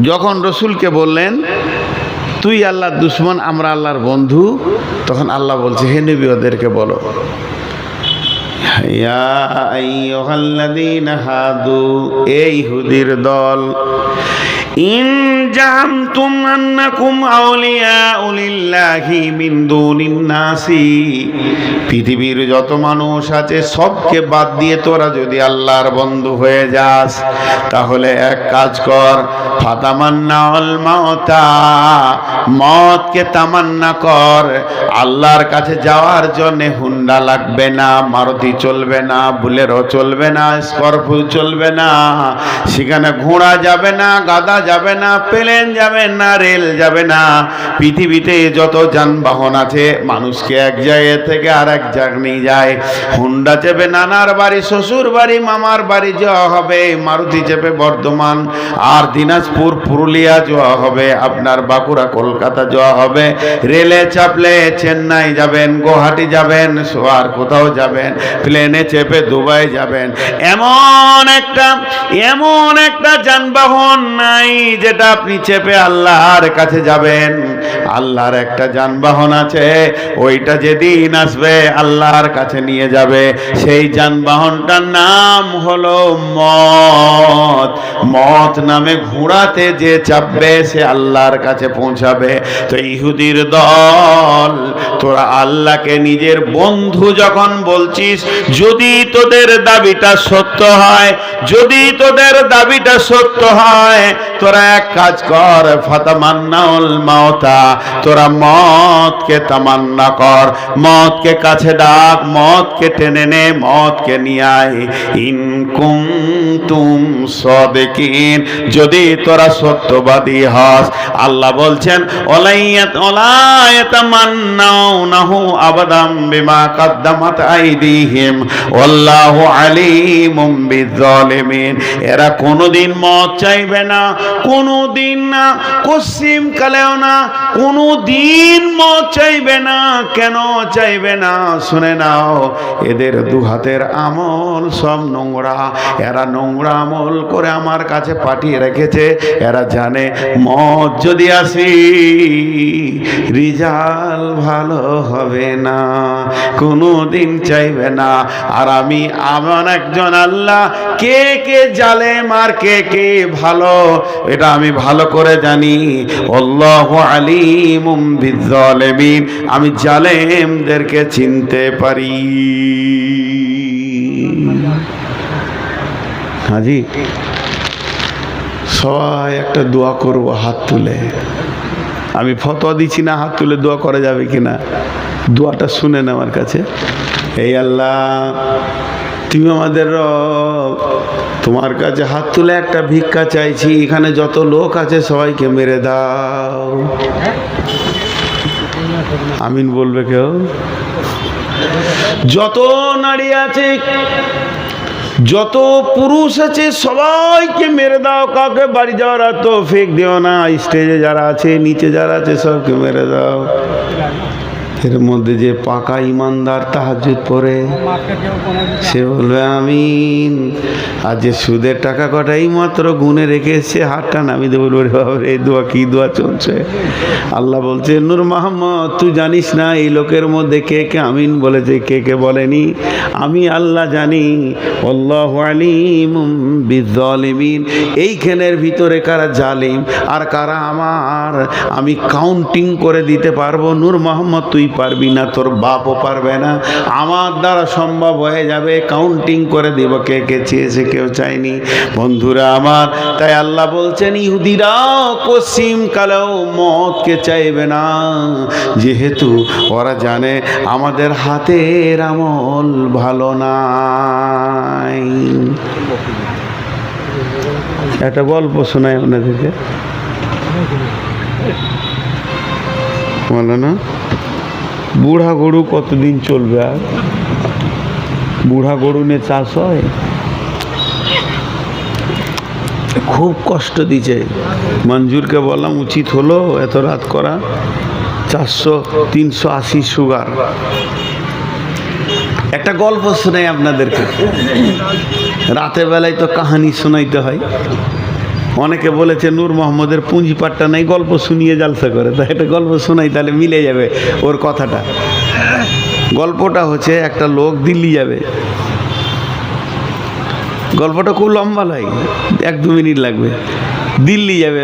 Speaker 1: যখন রসুলকে বললেন, তুই আল্লাহর দুশ্মন, আমরা আল্লাহর বন্ধু, তখন আল্লাহ বলছে, হে নবী ওদেরকে বলো, ইয়া আইয়ুহাল্লাযীনা হাদু, এই ইহুদির দল, ইন জামতুম আন্নাকুম আউলিয়াউ লিল্লাহি মিন দুনিন নাসি, পৃথিবীর যত মানুষ আছে সবকে বাদ দিয়ে তোরা যদি আল্লাহর বন্ধু হয়ে যাস, তাহলে এক কাজ কর, ফাতামান্নাউল মাউতা, মওতকে তামান্না কর। আল্লাহর কাছে যাওয়ার জন্য হুন্ডা লাগবে না, মারুতি চলবে না, বুলেরো চলবে না, স্করপিও চলবে না, সেখানে ঘোড়া যাবে না, গাধা যাবে না, প্লেন যাবে না, রেল যাবে না। পৃথিবীতে যত যানবাহন আছে মানুষকে এক জায়গা থেকে আর এক জায়গায় নিয়ে যায়। হুন্ডা চেপে নানার বাড়ি, শ্বশুর বাড়ি, মামার বাড়ি যাওয়া হবে। মারুতি চেপে বর্ধমান আর দিনাজপুর, পুরুলিয়া যাওয়া হবে, আপনার বাঁকুড়া, কলকাতা যাওয়া হবে। রেলে চাপলে চেন্নাই যাবেন, গুয়াহাটি যাবেন, আর কোথাও যাবেন। প্লেনে চেপে দুবাই যাবেন। এমন একটা যানবাহন নাই যেটা আপনি চেপে আল্লাহর কাছে যাবেন। আল্লাহর একটা যানবাহন আছে, ওইটা যেদিন আসবে আল্লাহর কাছে নিয়ে যাবে। সেই যানবাহনটার নাম হলো মত। মত নামে ঘোড়াতে যে চাপবে সে আল্লাহর কাছে পৌঁছাবে। তো ইহুদির দল, তোরা আল্লাহকে নিজের বন্ধু যখন বলছিস, যদি তোদের দাবিটা সত্য হয়, যদি তোদের দাবিটা সত্য হয়, তোরা এক কাজ কর, ফাতামান্নাউল মাউতা, তোরা মতকে তামান্না কর, মতকে কাছে ডাক, মতকে টেনে নে, মতকে নিয়ে আয়। ইন কুনতুম সাদিকিন, যদি তোরা সত্যবাদী হস। আল্লাহ বলছেন ওয়ালায়াতামান্নাউনাহু আবাদাম বিমা কাদ্দামাত আইদিহিম ওয়াল্লাহু আলিমুম বিযালিমিন। এরা কোনোদিন মত চাইবে না, কোনোদিন না, কসিম কালেও না, কোনোদিন মত চাইবে না। কেন চাইবে না? শুনে নাও, এদের দু হাতের আমল সব নোংরা। এরা নোংরা আমল করে আমার কাছে পাঠিয়ে রেখেছে। এরা জানে মত যদি আসি রিজাল্ট ভালো হবে না, কোনোদিন চাইবে না। আর আমি এমন একজন আল্লাহ, কে কে জালেম আর কে কে ভালো এটা আমি ভালো করে জানি। আল্লাহু আলিমুম বিযালিমিন, আমি জালেমদেরকে চিনতে পারি। হাজি, সবাই একটা দোয়া করব হাত তুলে। আমি ফতোয়া দিচ্ছি না, হাত তুলে দোয়া করা যাবে কিনা, দোয়াটা শুনেন আমার কাছে। এই আল্লাহ, তুমি আমাদের রব, তোমার কাছে হাত তুলে একটা ভিক্ষা চাইছি। এখানে যত লোক আছে সবাইকে মেরে দাও। আমিন বলবে কেউ? যত নারী আছে, যত পুরুষ আছে সবাইকে মেরে দাও। কাউকে বাড়ি যাওয়ার তৌফিক দিও না। স্টেজে যারা আছে, নিচে যারা আছে, সবকে মেরে দাও। এর মধ্যে যে পাকা ইমানদার তাহাজ্জুদ পড়ে সে বলবে আমিন। আর যে সুদের টাকা কটাই মাত্র গুনে রেখে এসছে, হাতটা নামিয়ে দেবো, এই দোয়া কি দোয়া চলছে। আল্লাহ বলছে, নূর মোহাম্মদ, তুই জানিস না এই লোকের মধ্যে কে কে আমিন বলেছে, কে কে বলেনি? আমি আল্লাহ জানি। আল্লাহু আলিমুম বিযালিমিন, এইখানের ভিতরে কারা জালিম আর কারা আমার আমি কাউন্টিং করে দিতে পারবো। নূর মোহাম্মদ তুই পারবি না, তোর বাপও পারবে না, আমার দ্বারা সম্ভব হয়ে যাবে। কাউন্টিং করে দেব কে কে চেয়েছে, কেউ চায়নি। বন্ধুরা আমার, তাই আল্লাহ বলছেন ইহুদিরাও কসিম কালেও মতকে চাইবে না, যেহেতু ওরা জানে আমাদের হাতের আমল ভালো নাই। একটা গল্প শোনায় আপনাদেরকে, বলো না? বুড়া গরু কতদিন চলবে? আর বুড়া গরু নিয়ে চাষ হয়? খুব কষ্ট দিচ্ছে। মঞ্জুরকে বললাম উচিত হলো এত রাত করা। 400-380 সুগার। একটা গল্প শোনাই আপনাদেরকে। রাতের বেলায় তো কাহানি শোনাইতে হয়। অনেকে বলেছে নূর মোহাম্মদের পুঁজিপাটটা নাই, গল্প শুনিয়ে জালসা করে। তাই একটা গল্প শোনাই, তাহলে মিলে যাবে ওর কথাটা। গল্পটা হচ্ছে, একটা লোক দিল্লি যাবে। গল্পটা খুব লম্বা নয়, 1-2 মিনিট লাগবে। দিল্লি যাবে,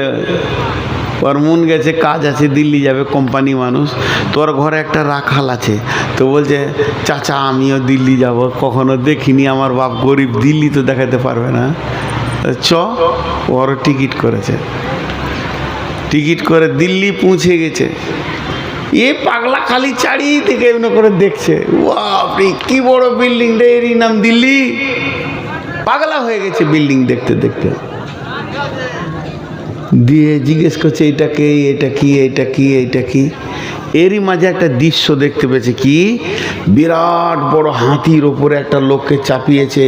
Speaker 1: ওর মন গেছে, কাজ আছে, দিল্লি যাবে, কোম্পানি মানুষ। তোর ঘরে একটা রাখাল আছে, তো বলছে চাচা আমিও দিল্লি যাব, কখনো দেখিনি, আমার বাপ গরিব, দিল্লি তো দেখাতে পারবে না, চ। ওর টিকিট করেছে, টিকিট করে দিল্লি পৌঁছে গেছে। এ পাগলা খালি চারিদিকে এমনি করে দেখছে, বাপরে কি বড় বিল্ডিং রে, এরই নাম দিল্লি। পাগলা হয়ে গেছে বিল্ডিং দেখতে দেখতে। দিয়ে জিজ্ঞেস করছে এটা কে, এটা কি, এটা কি, এটা কি। এরই মাঝে একটা দৃশ্য দেখতে পেয়েছে, কি বিরাট বড় হাতির ওপরে একটা লোককে চাপিয়েছে,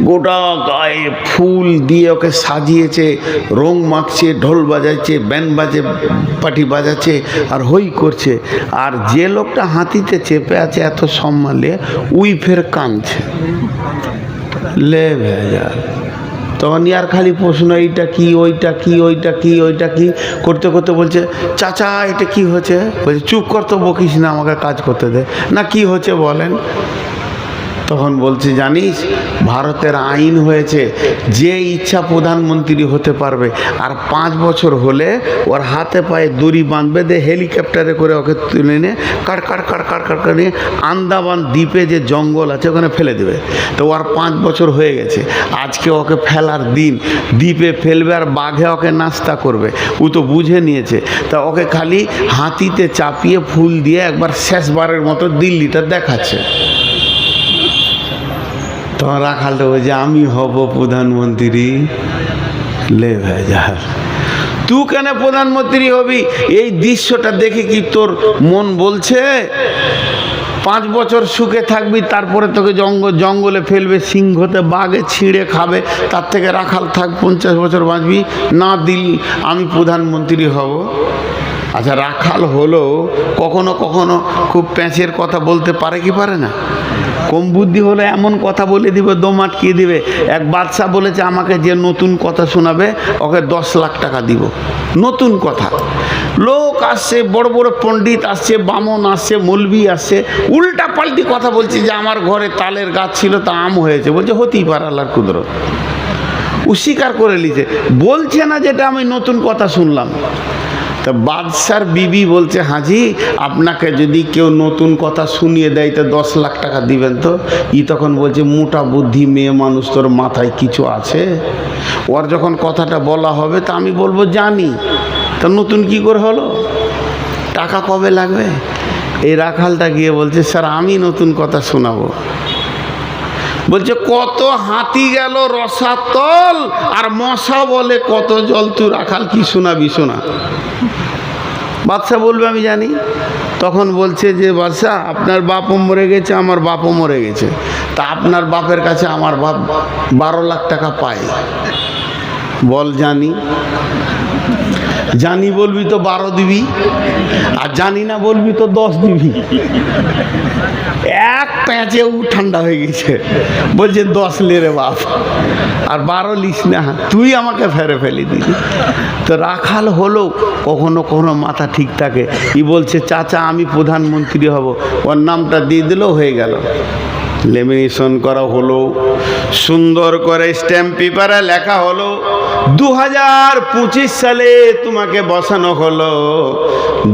Speaker 1: গোটা গায়ে ফুল দিয়ে ওকে সাজিয়েছে, রং মাখছে, ঢোল বাজাচ্ছে, ব্যান্ড বাজে পাটি বাজাচ্ছে আর হই করছে। আর যে লোকটা হাতিতে চেপে আছে এত সম্মানে, উই ফের কাঁদছে। লে ভেজা। তখন ইয়ার খালি প্রশ্ন, এইটা কি, ওইটা কি, ওইটা কি, ওইটা কি করতে করতে বলছে, চাচা এটা কি হচ্ছে? বলছে চুপ কর তো, বকিস না, আমাকে কাজ করতে দে না, কি হচ্ছে বলেন। তখন বলছে জানিস, ভারতের আইন হয়েছে যে ইচ্ছা প্রধানমন্ত্রী হতে পারবে, আর 5 বছর হলে ওর হাতে পায়ে দড়ি বাঁধবে, দিয়ে হেলিকপ্টারে করে ওকে তুলে নিয়ে কাট কাট কাট কাট কাট করে নিয়ে আন্দামান দ্বীপে যে জঙ্গল আছে ওখানে ফেলে দেবে। তো ওর 5 বছর হয়ে গেছে, আজকে ওকে ফেলার দিন। দ্বীপে ফেলবে আর বাঘে ওকে নাস্তা করবে, ও তো বুঝে নিয়েছে। তা ওকে খালি হাতিতে চাপিয়ে ফুল দিয়ে একবার শেষবারের মতো দিল্লিটা দেখাচ্ছে। তখন রাখালটা বলছে আমি হব প্রধানমন্ত্রী। লে ভেজা, তুই কেন প্রধানমন্ত্রী হবি? এই দৃশ্যটা দেখে কি তোর মন বলছে 5 বছর সুখে থাকবি, তারপরে তোকে জঙ্গলে ফেলবে, সিংহতে বাঘে ছিঁড়ে খাবে, তার থেকে রাখাল থাক, 50 বছর বাঁচবি না, দিল আমি প্রধানমন্ত্রী হব। আচ্ছা, রাখাল হলো কখনো কখনো খুব প্যাঁচের কথা বলতে পারে কি পারে না? কম বুদ্ধি হলে এমন কথা বলে দিবে, দম আটকিয়ে দিবে। এক বাদশা বলেছে আমাকে যে নতুন কথা শোনাবে ওকে 10 লাখ টাকা দিব। নতুন কথা, লোক আসছে, বড় বড় পণ্ডিত আসছে, বামন আসছে, মৌলবি আসছে, উল্টা পাল্টি কথা বলছে যে আমার ঘরে তালের গাছ ছিল তা আম হয়েছে। বলছে হতেই পারে, আল্লাহর কুদরত। ও স্বীকার করে নিছে, বলছে না যেটা আমি নতুন কথা শুনলাম। তা বাদশার বিবি বলছে হাজি, আপনাকে যদি কেউ নতুন কথা শুনিয়ে দেয় তো 10 লাখ টাকা দিবেন তো? ই তখন বলছে মোটা বুদ্ধি মেয়ে মানুষ, তোর মাথায় কিছু আছে? ওর যখন কথাটা বলা হবে তা আমি বলবো জানি, তা নতুন কি করে হলো, টাকা কবে লাগবে? এই রাখালটা গিয়ে বলছে স্যার আমি নতুন কথা শোনাবো। বলছে কত হাতি গেল রসাতল আর মশা বলে কত জল, তুই রাখাল কি শোনাবি শোনা। বাদশা বলবে আমি জানি। তখন বলছে যে বাদশা আপনার বাপও মরে গেছে, আমার বাপও মরে গেছে, তা আপনার বাপের কাছে আমার বাপ 12 লাখ টাকা পায়। বল জানি। জানি বলবি তো 12 দিবি, আর জানি না বলবি তো 10 দিবি। এক প্যাঁচে ও ঠান্ডা হয়ে গেছে, বলছে 10 লে রে বাপ, আর 12 লিস না, তুই আমাকে ফেরে ফেলি দিবি। তো রাখাল হলো কখনো কখনো মাথা ঠিক থাকে। ই বলছে চাচা আমি প্রধানমন্ত্রী হব, ওর নামটা দিয়ে দিলেও হয়ে গেল। লেমিনেশন করা হলো, সুন্দর করে স্ট্যাম্প পেপারে লেখা হলো 2025 সালে তোমাকে বসানো হলো।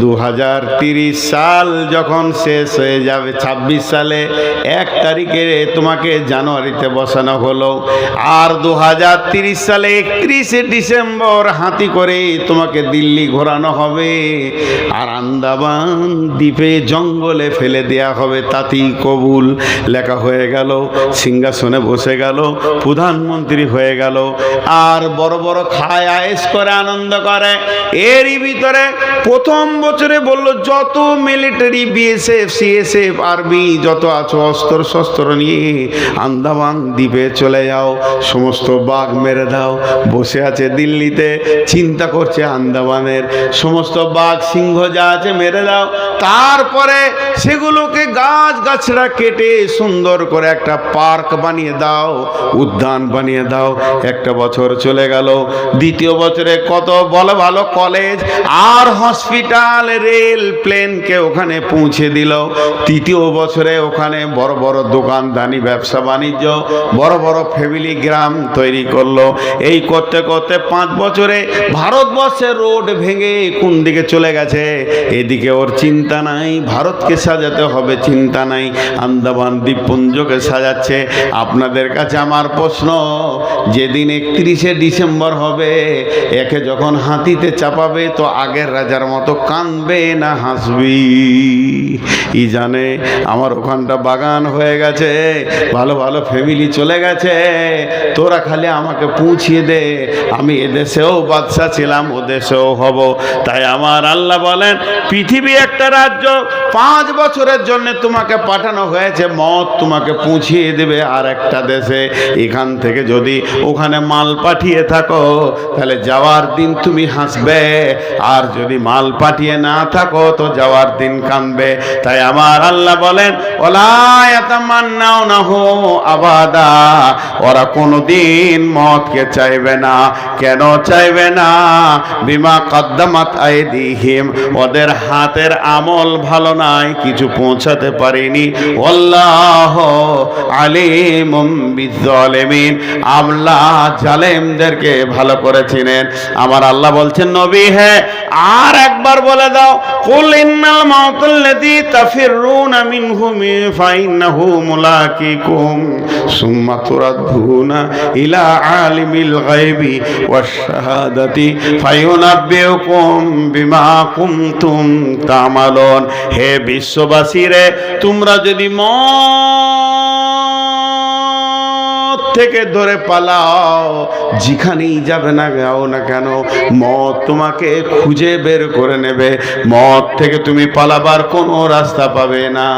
Speaker 1: 2030 সাল যখন শেষ হয়ে যাবে, 26 সালে 1 তারিখে তোমাকে জানুয়ারিতে বসানো হলো। আর 2030 সালে 31শে ডিসেম্বর হাতি করে তোমাকে দিল্লি ঘোরানো হবে, আর আন্দামান দ্বীপে জঙ্গলে ফেলে দেয়া হবে, তাতেই কবুল। লেখা হয়ে গেল, সিংহাসনে বসে গেল, প্রধানমন্ত্রী হয়ে গেল, আর বড় বড় খায় আয়েশ করে আনন্দ করে। এরই ভিতরে প্রথম বছরে বলল যত মিলিটারি বিএসএফ সিএসএফ আর্মি যত আছো অস্ত্র শস্ত্র নিয়ে আন্দামান দ্বীপে চলে যাও, সমস্ত বাঘ মেরে দাও। বসে আছে দিল্লিতে, চিন্তা করছে আন্দামানের সমস্ত বাঘ সিংহ যা আছে মেরে দাও। তারপরে সেগুলোকে গাছ গাছড়া কেটে সুন্দর করে একটা পার্ক বানিয়ে দাও, উদ্যান বানিয়ে দাও। একটা বছর চলে গেল, দ্বিতীয় বছরে কত ভালো ভালো কলেজ আর হসপিটাল, রেল, প্লেনকে ওখানে পৌঁছে দিল। তৃতীয় বছরে ওখানে বড় বড় দোকানদানি, ব্যবসা বাণিজ্য, বড় বড় ফ্যামিলি গ্রাম তৈরি করলো। এই করতে করতে 5 বছরে ভারতবর্ষের রোড ভেঙে কোন দিকে চলে গেছে, এদিকে ওর চিন্তা নাই, ভারতকে সাজাতে হবে চিন্তা নাই, আন্দামান দ্বীপপুঞ্জকে সাজাচ্ছে। আপনাদের কাছে আমার প্রশ্ন, যেদিন 31শে ডিসেম্বর নম্বর হবে, একে যখন হাতিতে চাপাবে তো আগের রাজার মতো কাঁদবে না হাসবি। ই জানে আমার ওখানটা বাগান হয়ে গেছে, ভালো ভালো ফ্যামিলি চলে গেছে, তোরা খালি আমাকে পৌঁছিয়ে দে, আমি এদেশেও বাদশা ছিলাম, ও দেশেও হব। তাই আমার আল্লাহ বলেন, পৃথিবী একটা রাজ্য, 5 বছরের জন্য তোমাকে পাঠানো হয়েছে, মত তোমাকে পৌঁছিয়ে দেবে আর একটা দেশে। এখান থেকে যদি ওখানে মাল পাঠিয়ে থাকো তাহলে যাওয়ার দিন তুমি হাসবে, আর যদি মাল পাঠিয়ে না থাকো তো যাওয়ার দিন কাঁদবে। তাই আমার আল্লাহ বলেন, ওলা ইয়াতামান্নাউনাহু আবাদা, ওরা কোনোদিন মতকে চাইবে না। কেন চাইবে না? বিমা কদ্দামাত আইদিহিম, ওদের হাতের আমল ভালো নাই, কিছু পৌঁছাতে পারেনি। আল্লাহু আলিমুম বিজ্জালিমিন, আল্লাহ জালেমদেরকে ভালো করে চিনেন। আমার আল্লাহ বলছেন, নবী হে আর একবার বলে দাও, কুল ইন্নাল মাউতাল্লাযী তাফিরুনা মিনহু ফাইন্নাহু মুলাকিকুম সুম্মা তুরাদ্দুনা ইলা আলিমিল গায়বি ওয়াশ শাহাদাতি ফায়ুনাব্বিউকুম বিমা কুনতুম তা'মালুন। হে বিশ্ববাসীরে, তোমরা যদি থেকে ধরে পালাও, যেখানেই যাবে না যাও না কেন, মত তোমাকে খুঁজে বের করে নেবে। মত থেকে তুমি পালাবার কোনো রাস্তা পাবে না।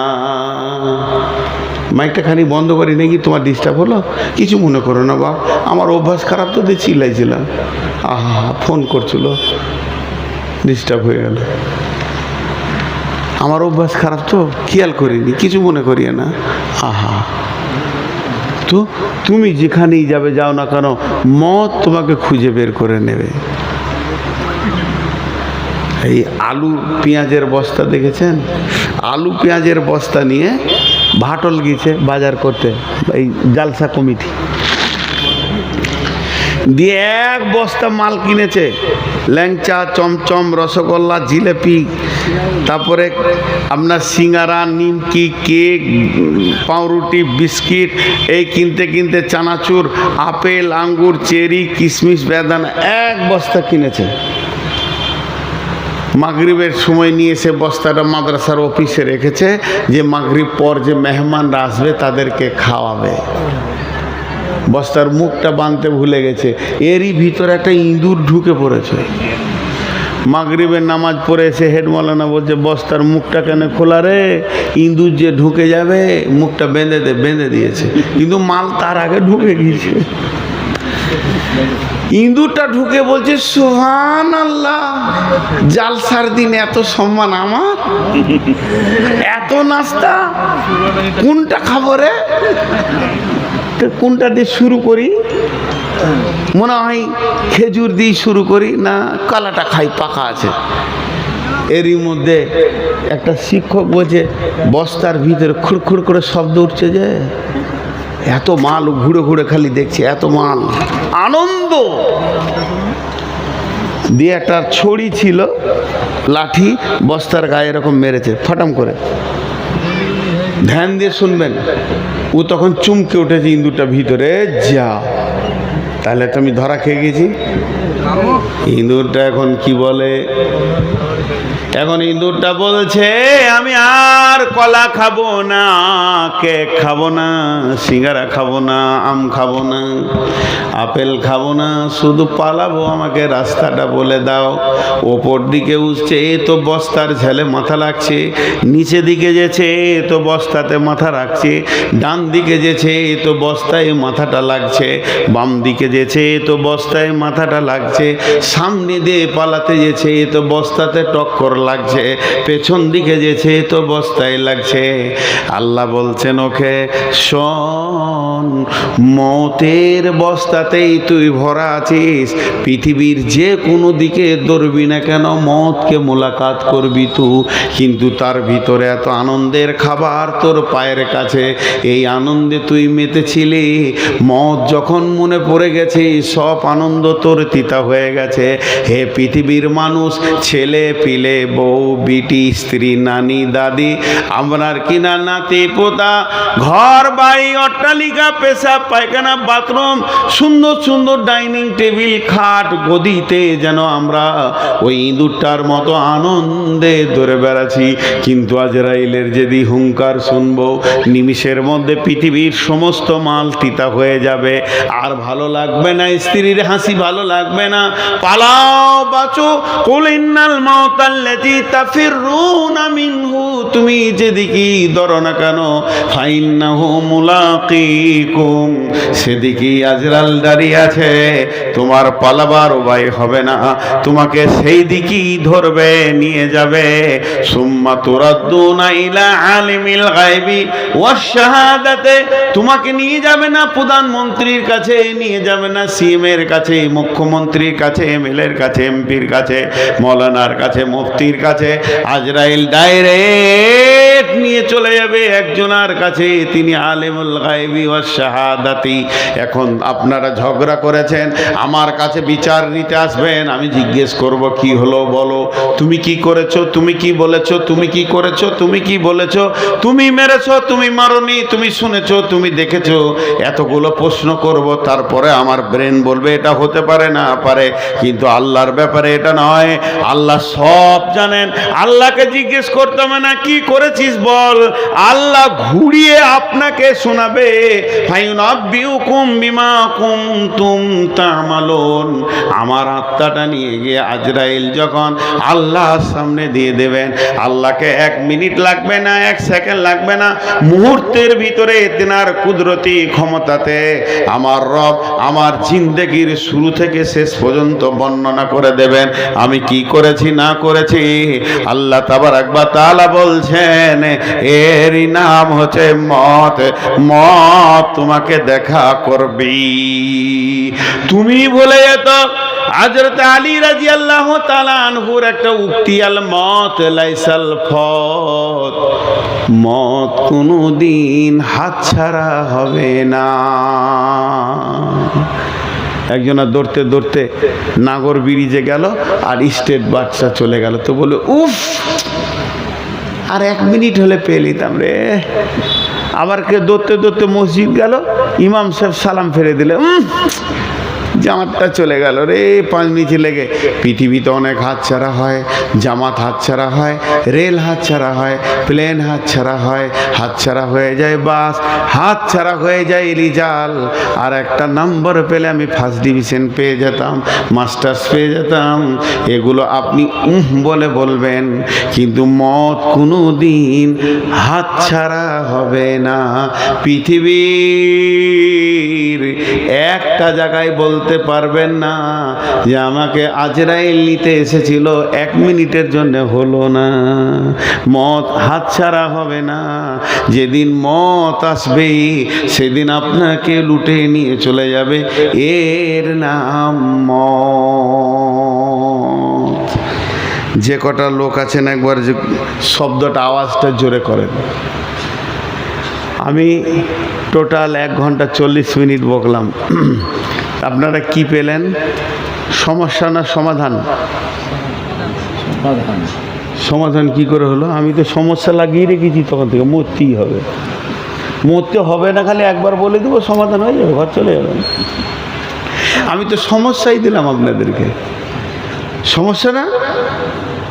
Speaker 1: মাইকটা খানি বন্ধ করি নাকি, তোমার ডিস্টার্ব হলো? কিছু মনে করো না বা, আমার অভ্যাস খারাপ তো, দিয়ে চিল্লাইছিলাম। আহা, ফোন করছিল, ডিস্টার্ব হয়ে গেল। আমার অভ্যাস খারাপ তো, খেয়াল করিনি, কিছু মনে করিয়ে না। আহা, তো তুমি যেখানেই যাবে যাও না কেন, মত তোমাকে খুঁজে বের করে নেবে। এই আলু পেঁয়াজের বস্তা দেখেছেন? আলু পেঁয়াজের বস্তা নিয়ে ভাটল গিয়েছে বাজার করতে, এই জালসা কমিটি দিয়ে 1 বস্তা মাল কিনেছে, ল্যাংচা, চমচম, রসগোল্লা, জিলেপি, তারপরে আপনার সিঙ্গারা, নিমকি, কেক, পাউরুটি, বিস্কিট, এই কিনতে কিনতে চানাচুর, আপেল, আঙ্গুর, চেরি, কিশমিশ, বেদানা 1 বস্তা কিনেছে। মাগরিবের সময় নিয়ে এসে বস্তাটা মাদ্রাসার অফিসে রেখেছে, যে মাগরিব পর যে মেহমানরা আসবে তাদেরকে খাওয়াবে। বস্তার মুখটা বাঁধতে ভুলে গেছে, এরই ভিতরে একটা ইঁদুর ঢুকে পড়েছে। মাগরিবের নামাজ পড়ে এসে হেড মৌলানা বলছে, বস্তার মুখটা কেন খোলা রে? ইঁদুর যে ঢুকে যাবে, মুখটা বেঁধে দিয়েছে, কিন্তু মাল তার আগে ঢুকে গিয়েছে। ইঁদুরটা ঢুকে বলছে, সুবহানাল্লাহ, জালসার দিন এত সম্মান আমার, এত নাস্তা, কোনটা খাবো রে? কোনটা দিয়ে শুরু করি? মনে হয় খেজুর দিয়ে শুরু করি, না কালাটা খাই, পাকা আছে। এরই মধ্যে একটা শিক্ষক বলছে, বস্তার ভিতরে খুড়খুড় করে শব্দ উঠছে, যে এত মাল, ঘুরে ঘুরে খালি দেখছে এত মাল, আনন্দ। দিয়ে একটা ছড়ি ছিল, লাঠি, বস্তার গায়ে এরকম মেরেছে ফটাম করে। ধ্যান দিয়ে শুনবেন, ও তখন চুমকে উঠেছে ইঁদুরটা ভিতরে, যা তাহলে তো আমি ধরা খেয়ে গেছি। ইঁদুরটা এখন কি বলে? এখন ইঁদুরটা বলছে, আমি আর কলা খাবো না, কেক খাবো না, সিঙ্গারা খাবো না, আম খাবো না, আপেল খাবো না, শুধু পালাবো, আমাকে রাস্তাটা বলে দাও। ওপর দিকে উঠছে, এ তো বস্তার ঝেলে মাথা লাগছে, নিচে দিকে যেছে এ তো বস্তাতে মাথা রাখছে, ডান দিকে যেছে এ তো বস্তায় মাথাটা লাগছে, বাম দিকে যেছে এ তো বস্তায় মাথাটা লাগছে, সামনে দিয়ে পালাতে যেছে এ তো বস্তাতে টক্কর লাগছে, পেছন দিকে যেছে তো বস্তায় লাগছে। আল্লাহ বলছেন, ওকে শোন, মতের বস্তাতেই তুই ভরা আছিস, পৃথিবীর যে কোনো দিকে দৌড়বি না কেন, মতকে মোলাকাত করবি তুই, কিন্তু তার ভিতরে এত আনন্দের খাবার তোর পায়ের কাছে, এই আনন্দে তুই মেতেছিলি, মত যখন মনে পড়ে গেছে সব আনন্দ তোর তিতা হয়ে গেছে। হে পৃথিবীর মানুষ, ছেলে পিলে বউ বিটি স্ত্রী নানি দাদি আপনার কিনা নাতি পোতা ঘর বাড়ি অট্টালিকা পেশাব পায়খানা বাথরুম সুন্দর সুন্দর ডাইনিং টেবিল খাট গদিতে যেন আমরা ওই ইঁদুরটার মতো আনন্দে দৌড়ে বেড়াচ্ছি, কিন্তু আজরাইলের যদি হুঙ্কার শুনবো নিমিষের মধ্যে পৃথিবীর সমস্ত মাল তিতা হয়ে যাবে, আর ভালো লাগবে না, স্ত্রীর হাসি ভালো লাগবে না। পালাও বাঁচো, কুল ইন্নাল মাউতাল্লাযী তাফিররুনা মিনহু, তুমি যেদিকেই ধরো না কেন ফাইন্নাহু মুলাকীকুম, সেদিকেই আজরাইল দাঁড়িয়ে আছে, তোমার পালাবার উপায় হবে না, তোমাকে সেই দিকেই ধরবে নিয়ে যাবে। সুম্মা তুরাদ্দুনা ইলা আলিমিল গায়বি ওয়াশ শাহাদাতি, তোমাকে নিয়ে যাবে না প্রধানমন্ত্রীর কাছে, নিয়ে যাবে না সিএম এর কাছে, মুখ্যমন্ত্রীর কাছে, এমএলএর কাছে, এমপির কাছে, মৌলানার কাছে, মুফতির কাছে, আজরাইল ডাইরেক্ট নিয়ে চলে যাবে একজনের কাছে, তিনি আলিমুল গায়বি ওয়াশ শাহাদাতি। এখন আপনারা ঝগড়া করেছেন, আমার কাছে বিচার নিতে আসবেন, আমি জিজ্ঞেস করব কি হলো বলো, তুমি কি করেছো, তুমি কি বলেছো, তুমি কি করেছো, তুমি কি বলেছো, তুমি মেরেছো, তুমি মারোনি, তুমি শুনেছো, তুমি দেখেছো, এতগুলো প্রশ্ন করব, তারপরে আমার ব্রেন বলবে এটা হতে পারে না পারে, কিন্তু আল্লাহর ব্যাপারে এটা নয়, আল্লাহ সব জানেন। আল্লাহকে জিজ্ঞেস করতে হবে না কি করেছিস বল, আল্লাহ ঘুরিয়ে আপনাকে শোনাবে। ফায়ুনাব্বিউকুম বিমা কুনতুম তা'মালুন, আমার আত্মাটা নিয়ে গিয়ে আজরাইল যখন আল্লাহর সামনে দিয়ে দেবেন, আল্লাহকে 1 মিনিট লাগবে না, 1 সেকেন্ড লাগবে না, মুহূর্তের ভিতরে তিনার কুদরতি ক্ষমতাতে আমার রব আমার জিন্দেগির শুরু থেকে শেষ পর্যন্ত বর্ণনা করে দেবেন আমি কি করেছি না করেছি। আল্লাহ তাবারাক ওয়া তাআলা বলছেন এরই নাম হচ্ছে মত, মত তোমাকে দেখা করবি। তুমি বলে যেত হযরত আলী রাদিয়াল্লাহু তাআলা আনহুর একটা উক্তি, আল মত লাইসাল ফত, মত কোনদিন হাতছাড়া হবে না। একজনা দৌড়তে দৌড়তে নাগর ব্রিজে গেল আর স্টেট বাচ্চা চলে গেল, তো বলে উফ আর 1 মিনিট হলে পেয়ে নিতাম রে। আবার কে দৌড়তে দৌড়তে মসজিদ গেল, ইমাম সাহেব সালাম ফেলে দিলে, জামাতটা চলে গেল রে, 5 মিনিট লেগে। পৃথিবীতে অনেক হাতছাড়া হয়, জামাত হাতছাড়া হয়, রেল হাতছাড়া হয়, প্লেন হাতছাড়া হয়, হাতছাড়া হয়ে যায় বাস, হাতছাড়া হয়ে যায় রিজাল, আর একটা নম্বর পেলে আমি ফার্স্ট ডিভিশন পেয়ে যেতাম, মাস্টার্স পেয়ে যেতাম, এগুলো আপনি বলে বলবেন, কিন্তু মত কোনো দিন হাতছাড়া হবে না। পৃথিবীর একটা জায়গায় বলতে পারবেন না যে আমাকে আজরাইল নিতে এসেছিল, 1 মিনিটের জন্য হলো না। মত হাতছাড়া হবে না, যেদিন মত আসবে সেদিন আপনাকে লুটে নিয়ে চলে যাবে, এর নাম মত। যে কটা লোক আছেন একবার যে শব্দটা আওয়াজটা জোরে করেন। আমি টোটাল 1 ঘন্টা 40 মিনিট বকলাম, আপনারা কি পেলেন? সমস্যা না সমাধান? সমাধান কি করে হলো? আমি তো সমস্যা লাগিয়ে রেখেছি তখন থেকে, মরতেই হবে, মরতে হবে না, খালি একবার বলে দেবো সমাধান হয়ে যাবে, ঘর চলে যাবেন। আমি তো সমস্যাই দিলাম আপনাদেরকে, সমস্যা না?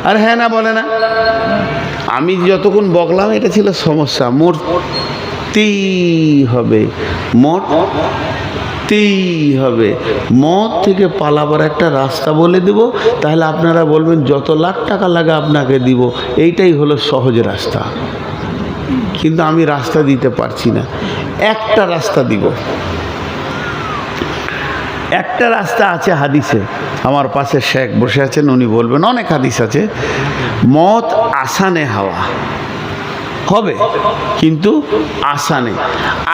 Speaker 1: আর হ্যাঁ না বলে না, আমি যতক্ষণ বকলাম এটা ছিল সমস্যা। মরতেই হবে, মরতেই হবে। মত থেকে পালাবার একটা রাস্তা বলে দেব, তাহলে আপনারা বলবেন যত লাখ টাকা লাগে আপনাকে দিব, এইটাই হলো সহজ রাস্তা। কিন্তু আমি রাস্তা দিতে পারছি না, একটা রাস্তা দিব। একটা রাস্তা আছে হাদিসে, আমার পাশে শেখ বসে আছেন, উনি বলবেন, অনেক হাদিস আছে। মত আসানে হাওয়া হবে, কিন্তু আসানে,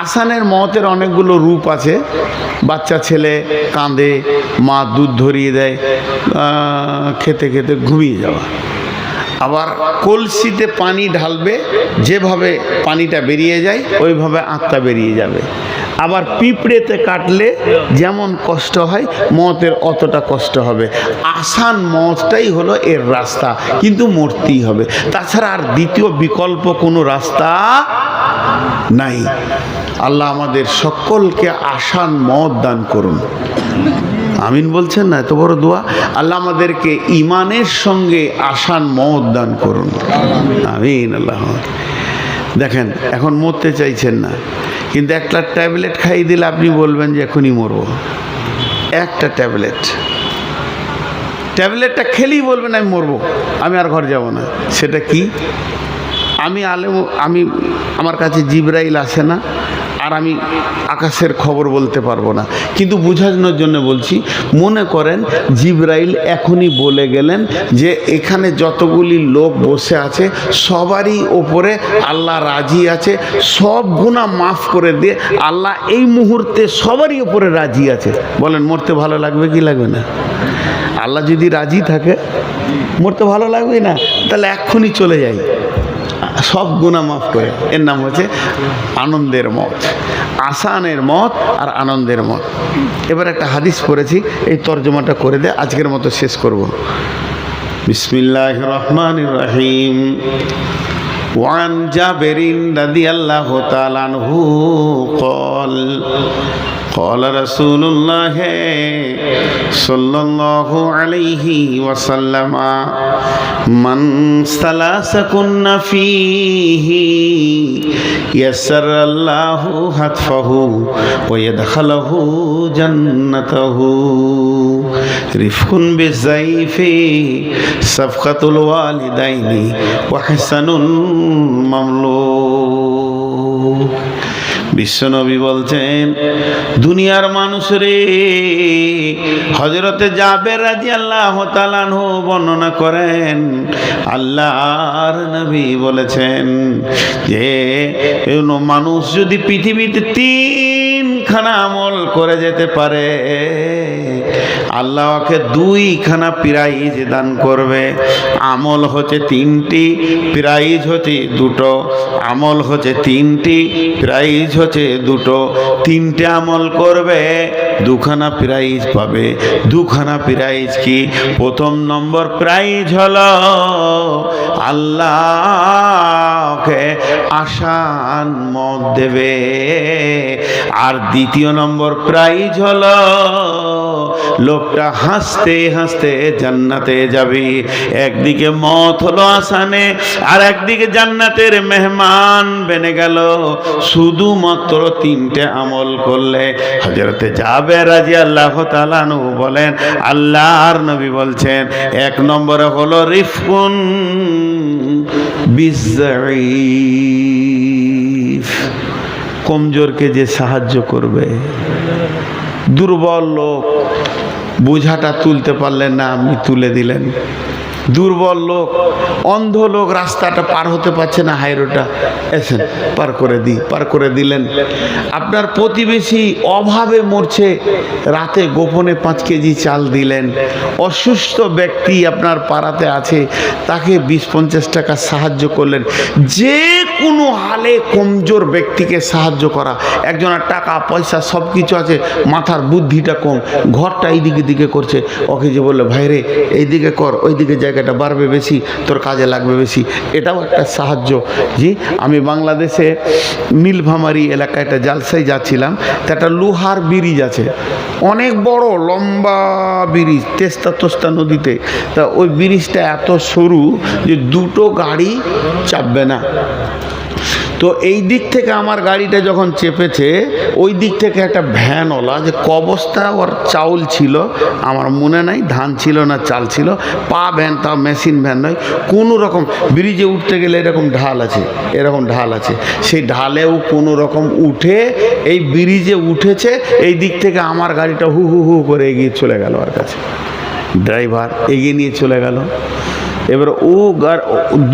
Speaker 1: আসানের মতের অনেকগুলো রূপ আছে। বাচ্চা ছেলে কাঁদে, মা দুধ ধরিয়ে দেয়, খেতে খেতে ঘুমিয়ে যাওয়া। আবার কলসিতে পানি ঢালবে, যেভাবে পানিটা বেরিয়ে যায় ওইভাবে আত্মা বেরিয়ে যাবে। আবার পিঁপড়েতে কাটলে যেমন কষ্ট হয় মতের অতটা কষ্ট হবে। আসান মতটাই হলো এর রাস্তা, কিন্তু মরতেই হবে, তাছাড়া আর দ্বিতীয় বিকল্প কোনো রাস্তা নাই। আল্লাহ আমাদের সকলকে আসান মত দান করুন। আমিন বলছেন না? এত বড় দোয়া। আল্লাহ আমাদেরকে ইমানের সঙ্গে আসান মত দান করুন। আমিন। আল্লাহ দেখেন এখন মরতে চাইছেন না, কিন্তু একটা ট্যাবলেট খাইয়ে দিলে আপনি বলবেন যে এখনই মরব। একটা ট্যাবলেটটা খেলেই বলবেন আমি মরব, আমি আর ঘর যাব না। সেটা কি? আমি আমার কাছে জিবরাইল আসে না, আর আমি আকাশের খবর বলতে পারবো না, কিন্তু বোঝানোর জন্য বলছি। মনে করেন জিবরাইল এখনই বলে গেলেন যে এখানে যতগুলি লোক বসে আছে সবারই ওপরে আল্লাহ রাজি আছে, সব গুনাহ মাফ করে দিয়ে আল্লাহ এই মুহূর্তে সবারই ওপরে রাজি আছে। বলেন মরতে ভালো লাগবে কি লাগবে না? আল্লাহ যদি রাজি থাকে মরতে ভালো লাগবে না? তাহলে এক্ষুনি চলে যাই, সব গুনাহ মাফ করে। এর নাম হচ্ছে আনন্দের মত, আসানের মত আর আনন্দের মত। এবার একটা হাদিস পড়েছি, এই তর্জমাটা করে দে, আজকের মতো শেষ করব। বিসমিল্লাহির রহমানির রহিম। ওয়ান জাবেরিন রাদিয়াল্লাহু তাআলা আনহু قال قال رسول الله صلى الله عليه وسلم من سلاسكن فيه يسر الله هتفه ويدخله جنته رفق بالزيف صفقة الوالدين وحسن مملوك। বিশ্বনবী বলছেন, দুনিয়ার মানুষ রে, হযরতে জাবের রাদিয়াল্লাহু তাআলা আনহু বর্ণনা করেন, আল্লাহর নবী বলেছেন যে মানুষ যদি পৃথিবীতে তিনখানা আমল করে যেতে পারে, আল্লাহকে দুইখানা প্রাইজ দান করবে। আমল হচ্ছে তিনটি, প্রাইজ হচ্ছে দুটো। আমল হচ্ছে তিনটি, প্রাইজ হচ্ছে দুটো। তিনটে আমল করবে, দুখানা প্রাইজ পাবে। দুখানা প্রাইজ কি? প্রথম নম্বর প্রাইজ হলো আল্লাহকে আসান মত দেবে, আর দ্বিতীয় নম্বর প্রাইজ হলো লোকটা হাসতে হাসতে জান্নাতে যাবে। একদিকে মত হলো আসানে, আর একদিকে জান্নাতের মেহমান বেনে গেল শুধুমাত্র তিনটে আমল করলে। হযরতে জাবের রাদিয়াল্লাহু তাআলা আনহু বলেন, আল্লাহর নবী বলছেন, এক নম্বরে হলো রিফকুন বিজ্জাইফ, কমজোরকে যে সাহায্য করবে। দুর্বল লোক বোঝাটা তুলতে পারলেন না, আপনি তুলে দিলেন। দুর্বল লোক, অন্ধ লোক রাস্তাটা পার হতে পারছে না, হাইরোডটা, এসেন পার করে দিই, পার করে দিলেন। আপনার প্রতিবেশী অভাবে মরছে, রাতে গোপনে 5 কেজি চাল দিলেন। অসুস্থ ব্যক্তি আপনার পাড়াতে আছে, তাকে 20-50 টাকা সাহায্য করলেন। যে কোনো হালে কমজোর ব্যক্তিকে সাহায্য করা। একজনের টাকা পয়সা সব কিছু আছে, মাথার বুদ্ধিটা কম, ঘরটা এইদিকে দিকে করছে। ওকে যে বললো, ভাই রে এইদিকে কর, ওইদিকে জায়গাটা বাড়বে বেশি, তোর কাজে লাগবে বেশি, এটাও একটা সাহায্য। জি, আমি বাংলাদেশে নীলভামারি এলাকায় একটা জালসাই যাচ্ছিলাম, তা একটা লোহার ব্রিজ আছে, অনেক বড় লম্বা ব্রিজ, তেস্তা তোস্তা নদীতে। তা ওই ব্রিজটা এত সরু যে দুটো গাড়ি চাপবে না। তো এই দিক থেকে আমার গাড়িটা যখন চেপেছে, ওই দিক থেকে একটা ভ্যানওয়ালা, যে কবস্তা ওর চাউল ছিল আমার মনে নাই, ধান ছিল না চাল ছিল, পা ভ্যান, তাও মেশিন ভ্যান নয়, কোনো রকম। ব্রিজে উঠতে গেলে এরকম ঢাল আছে, এরকম ঢাল আছে, সেই ঢালেও কোনো রকম উঠে এই ব্রিজে উঠেছে। এই দিক থেকে আমার গাড়িটা হু হু হু করে এগিয়ে চলে গেল, ওর কাছে ড্রাইভার এগিয়ে নিয়ে চলে গেল। এবার ও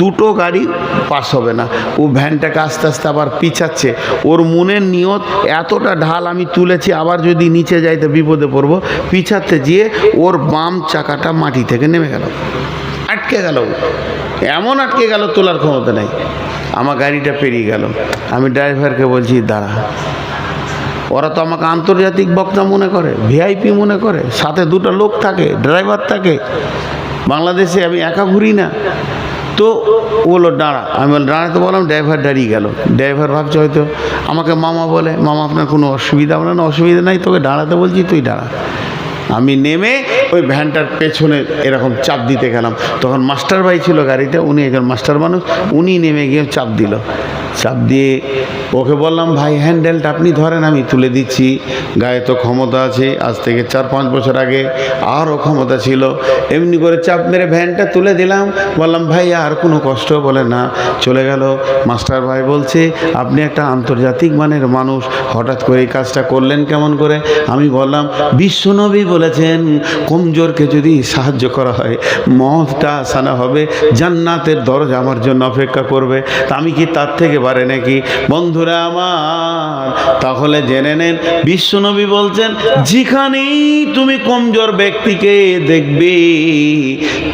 Speaker 1: দুটো গাড়ি পাস হবে না, ও ভ্যানটাকে আস্তে আস্তে আবার পিছাচ্ছে। ওর মনের নিয়ত, এতটা ঢাল আমি তুলেছি, আবার যদি নিচে যাই তো বিপদে পড়বো। পিছাতে গিয়ে ওর বাম চাকাটা মাটি থেকে নেমে গেল, আটকে গেল, এমন আটকে গেল তোলার ক্ষমতা নেই। আমার গাড়িটা পেরিয়ে গেল। আমি ড্রাইভারকে বলছি, দাঁড়া, ওরা তো আমাকে আন্তর্জাতিক বক্তা মনে করে, ভিআইপি মনে করে, সাথে দুটো লোক থাকে, ড্রাইভার থাকে। বাংলাদেশে আমি একা ঘুরি না। তো বললো দাঁড়া, আমি বল দাঁড়াতে বললাম, ড্রাইভার দাঁড়িয়ে গেল। ড্রাইভার ভাবছে হয়তো আমাকে মামা বলে, মামা আপনার কোনো অসুবিধা হবে না? অসুবিধা নাই, তোকে দাঁড়াতে বলছি, তুই দাঁড়া। আমি নেমে ওই ভ্যানটার পেছনে এরকম চাপ দিতে গেলাম। তখন মাস্টার ভাই ছিল গাড়িতে, উনি একজন মাস্টার মানুষ, উনি নেমে গিয়ে চাপ দিল। চাপ দিয়ে ওকে বললাম, ভাই হ্যান্ডেলটা আপনি ধরেন, আমি তুলে দিচ্ছি। গায়ে তো ক্ষমতা আছে, আজ থেকে 4-5 বছর আগে আরও ক্ষমতা ছিল। এমনি করে চাপ মেরে ভ্যানটা তুলে দিলাম। বললাম, ভাই আর কোনো কষ্ট? বলে না। চলে গেল। মাস্টার ভাই বলছে, আপনি একটা আন্তর্জাতিক মানের মানুষ, হঠাৎ করে এই কাজটা করলেন কেমন করে? আমি বললাম, বিশ্বনবী বলেছেন কমজোরকে যদি সাহায্য করা হয় মওতটা আসানা হবে, জান্নাতের দরজা আমার জন্য অপেক্ষা করবে। তা আমি কি তার থেকে পারে নাকি? বন্ধুরা আমার, তাহলে জেনে নেন বিশ্বনবী বলছেন, যেখানেই তুমি কমজোর ব্যক্তিকে দেখবে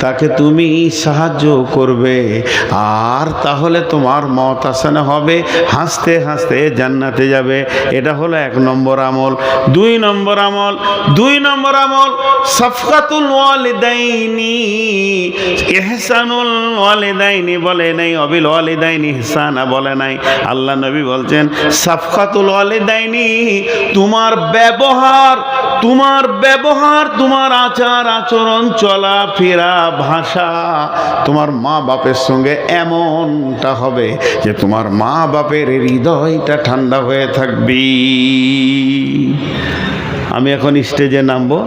Speaker 1: তাকে তুমি সাহায্য করবে, আর তাহলে তোমার মওত আসানা হবে, হাসতে হাসতে জান্নাতে যাবে। এটা হলো 1 নম্বর আমল। 2 নম্বর আমল সাফকাতুল ওয়ালিদাইনি, ইহসানুল ওয়ালিদাইনি বলে নাই, অবিল ওয়ালিদাইনি ইহসানা বলে নাই। আল্লাহ নবী বলছেন সাফকাতুল ওয়ালিদাইনি, তোমার ব্যবহার, তোমার আচার আচরণ, চলাফেরা, ভাষা তোমার মা বাপের সঙ্গে এমনটা হবে যে তোমার মা বাপের হৃদয়টা ঠান্ডা হয়ে থাকবে। আমি এখন স্টেজে নামবো,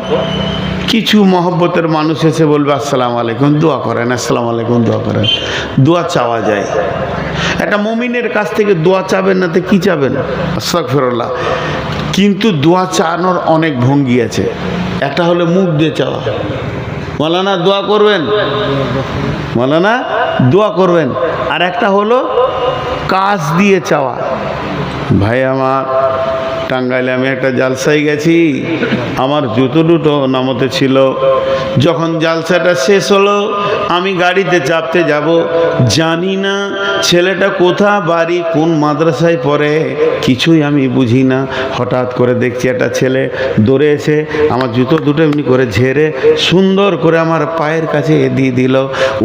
Speaker 1: কিছু মহব্বতের মানুষ এসে বলবে আসসালামু আলাইকুম, দোয়া করেন, আসসালামু আলাইকুম দোয়া করেন। দোয়া চাওয়া যায়। একটা মুমিনের কাছ থেকে দোয়া চাবেন না তো কি চাবেন? আস্তাগফিরুল্লাহ। কিন্তু দোয়া চানোর অনেক ভঙ্গি আছে। একটা হলো মুখ দিয়ে চাওয়া, মাওলানা দোয়া করবেন, মাওলানা দোয়া করবেন। আর একটা হলো কাজ দিয়ে চাওয়া। ভাই আমার, টাঙ্গাইলে আমি একটা জালসায় গেছি, আমার জুতো দুটো নামতে ছিল। যখন জালসাটা শেষ হলো, আমি গাড়িতে চাপতে যাব, জানি না ছেলেটা কোথা বাড়ি, কোন মাদ্রাসায় পড়ে, কিছুই আমি বুঝি না। হঠাৎ করে দেখছি একটা ছেলে দৌড়ে এসে আমার জুতো দুটো এমনি করে ঝেড়ে সুন্দর করে আমার পায়ের কাছে দিয়ে দিল।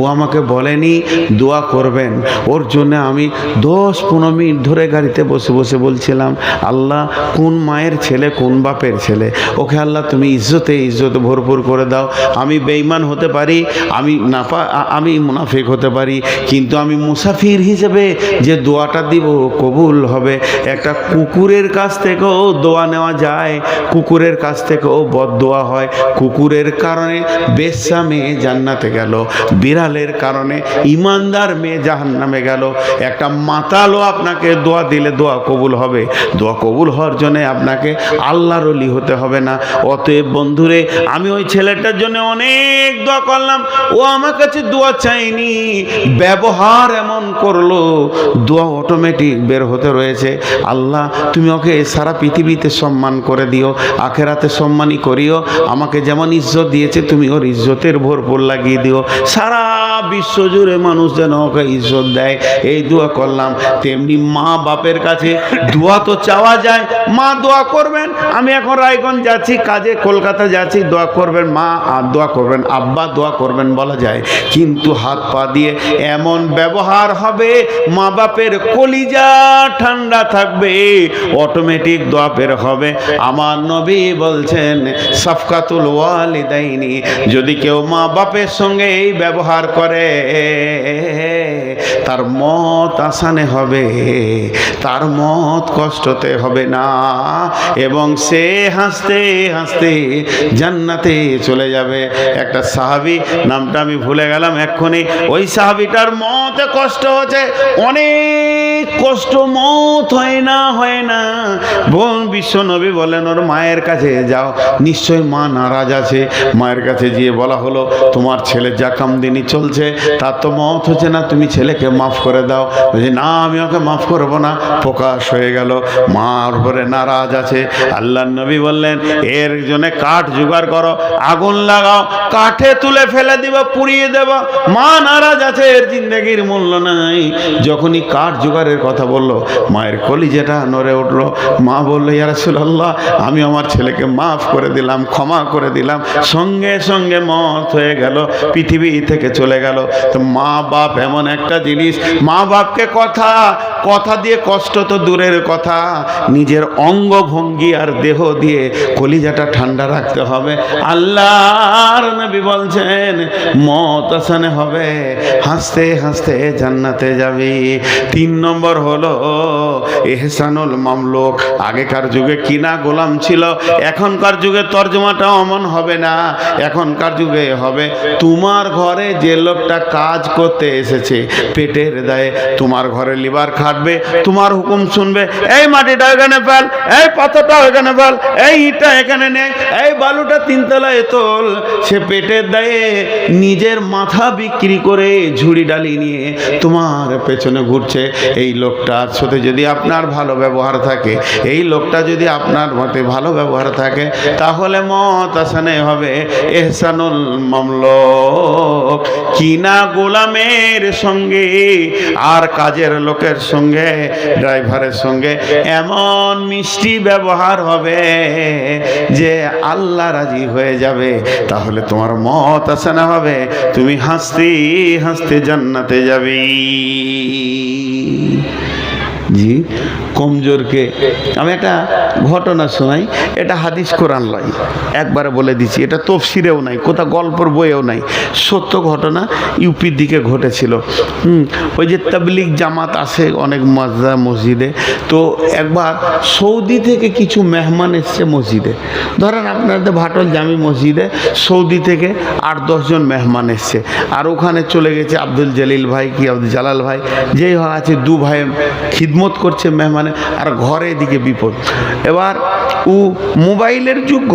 Speaker 1: ও আমাকে বলেনি দোয়া করবেন, ওর জন্য আমি 10-15 মিনিট ধরে গাড়িতে বসে বসে বলছিলাম, আল্লাহ কোন মায়ের ছেলে, কোন বাপের ছেলে, ওকে আল্লাহ তুমি ইজ্জতে ভরপুর করে দাও। আমি বেঈমান হতে পারি, আমি মুনাফিক হতে পারি, কিন্তু আমি মুসাফির হিসেবে যে দোয়াটা দিব কবুল হবে। একটা কুকুরের কাছ থেকেও দোয়া নেওয়া যায়, কুকুরের কাছ থেকেও বদদোয়া হয়। কুকুরের কারণে বেশ্যা মেয়ে জান্নাতে গেল, বিড়ালের কারণে ইমানদার মেয়ে জাহান্নামে গেল। একটা মাতালও আপনাকে দোয়া দিলে দোয়া কবুল হবে। দোয়া কবুল হওয়ার জন্য আপনাকে আল্লাহর ওলি হতে হবে না। অতএব বন্ধুরে, আমি ওই ছেলেটার জন্য অনেক দোয়া করলাম, ও আমার কাছে দোয়া চাইনি, ব্যবহার এমন করলো, দোয়া অটোমেটিক বের হতে রয়েছে। আল্লাহ তুমি ওকে সারা পৃথিবীতে সম্মান করে দিও, আখেরাতে সম্মানই করিও। আমাকে যেমন ইজ্জত দিয়েছে তুমি ওর ইজ্জতের ভরপুর লাগিয়ে দিও, সারা বিশ্ব জুড়ে মানুষ যেন ওকে ইজ্জত দেয়। এই দোয়া করলাম। তেমনি মা বাপের কাছে দোয়া তো চাওয়া যায়, মা দোয়া করবেন। আমি এখন রায়গঞ্জ যাচ্ছি কাজে, কলকাতা যাচ্ছি, দোয়া করবেন মা, আর দোয়া করবেন আব্বা, দোয়া করবেন বলা যায়। কিন্তু হাত পা দিয়ে এমন ব্যবহার হবে, মা বাপের কলিজা ঠান্ডা থাকবে, অটোমেটিক দোয়া বের হবে। আমার নবী বলছেন সাফকাতুল ওয়ালিদাইনি, যদি কেউ মা বাপের সঙ্গে এই ব্যবহার করে তার মত আসানে হবে, তার মত কষ্টতে হবে না, এবং সে হাসতে হাসতে জান্নাতে চলে যাবে। একটা সাহাবী, নামটা আমি ভুলে গেলাম এক্ষুনি, ওই সাহাবীটার মতে কষ্ট হচ্ছে, অনেক কষ্ট, মত হয় না। বিশ্ব নবী বলেন ওর মায়ের কাছে যাও, নিশ্চয় মা নারাজ আছে। মায়ের কাছে গিয়ে বলা হলো, তোমার ছেলে যা কামদিনি চলছে, তার তো মত হচ্ছে না, তুমি ছেলেকে মাফ করে দাও। বলছি না, আমি ওকে মাফ করবো না। প্রকাশ হয়ে গেল, মার উপরে নারাজ আছে। আল্লাহর নবী বললেন এর জন্য কাঠ জোগাড় করো, আগুন লাগাও, কাঠে তুলে ফেলে দিব, পুড়িয়ে দেব। মা নারাজ আছে, এর জিন্দেগির মূল্য নাই। যখনই কাঠ জোগাড়ের কথা বললো, মায়ের কলিজাটা নড়ে উঠলো। মা বললো ইয়া রাসূলুল্লাহ, আমি আমার ছেলেকে মাফ করে দিলাম, ক্ষমা করে দিলাম। সঙ্গে সঙ্গে মত হয়ে গেল, পৃথিবী থেকে চলে গেল। তো মা বাপ এমন একটা জিনিস, মা বাপকে কথা দিয়ে কষ্ট তো দূরের কথা, নিজের অঙ্গ ভঙ্গি আর দেহ দিয়ে কলিজাটা ঠান্ডা রাখতে হবে। আল্লাহর নবী বলছেন মত আসানে হবে, হাসতে হাসতে জান্নাতে যাবি। 3 নম্বর হলো ইহসানুল মামলুক। আগেকার যুগে কিনা গোলাম ছিল, এখনকার যুগে তর্জমাটা অমন হবে না। এখনকার যুগে হবে তোমার ঘরে যে লোকটা কাজ করতে এসেছে পেটের দায়ে, তোমার ঘরে লিভার খাটবে, তোমার হুকুম শুনবে, এই মাটিটা এখানে ফেল, এই পাথরটা এখানে ফেল, এই ইটটা এখানে নে, এই বালুটা 3 তলায় তোল। সে পেটের দায়ে নিজের মাথা বিক্রি করে ঝুড়ি ডালি নিয়ে তোমার পেছনে ঘুরছে। এই লোকটার সাথে যদি আপনার ভালো ব্যবহার থাকে, এই লোকটা যদি আপনার মতে ভালো ব্যবহার থাকে, তাহলে মত আসানে হবে ইহসানুল মামলুক। কিনা গোলামের সঙ্গে আর কাজের লোকের সঙ্গে, ড্রাইভারের সঙ্গে এমন মিষ্টি ব্যবহার হবে যে আল্লাহ রাজি হয়ে যাবে। তাহলে তোমার মত আসানা হবে, তুমি হাসতে হাসতে জান্নাতে যাবে। জি, কমজোরকে আমি একটা ঘটনা শোনাই। এটা হাদিস কোরআন লয়, একবারে বলে দিচ্ছি, এটা তফসিরেও নাই, কোথাও গল্পর বইয়েও নাই, সত্য ঘটনা। ইউপির দিকে ঘটেছিল। ওই যে তাবলিগ জামাত আসে অনেক মসজিদে, তো একবার সৌদি থেকে কিছু মেহমান এসছে মসজিদে। ধরেন আপনাদের ভাটল জামি মসজিদে সৌদি থেকে 8-10 জন মেহমান এসছে, আর ওখানে চলে গেছে আব্দুল জলিল ভাই কি আব্দুল জালাল ভাই, যেই আছে 2 ভাই খিদমত করছে মেহমানে, আর ঘরে এদিকে বিপদ। এবার ও মোবাইলের যোগ্য,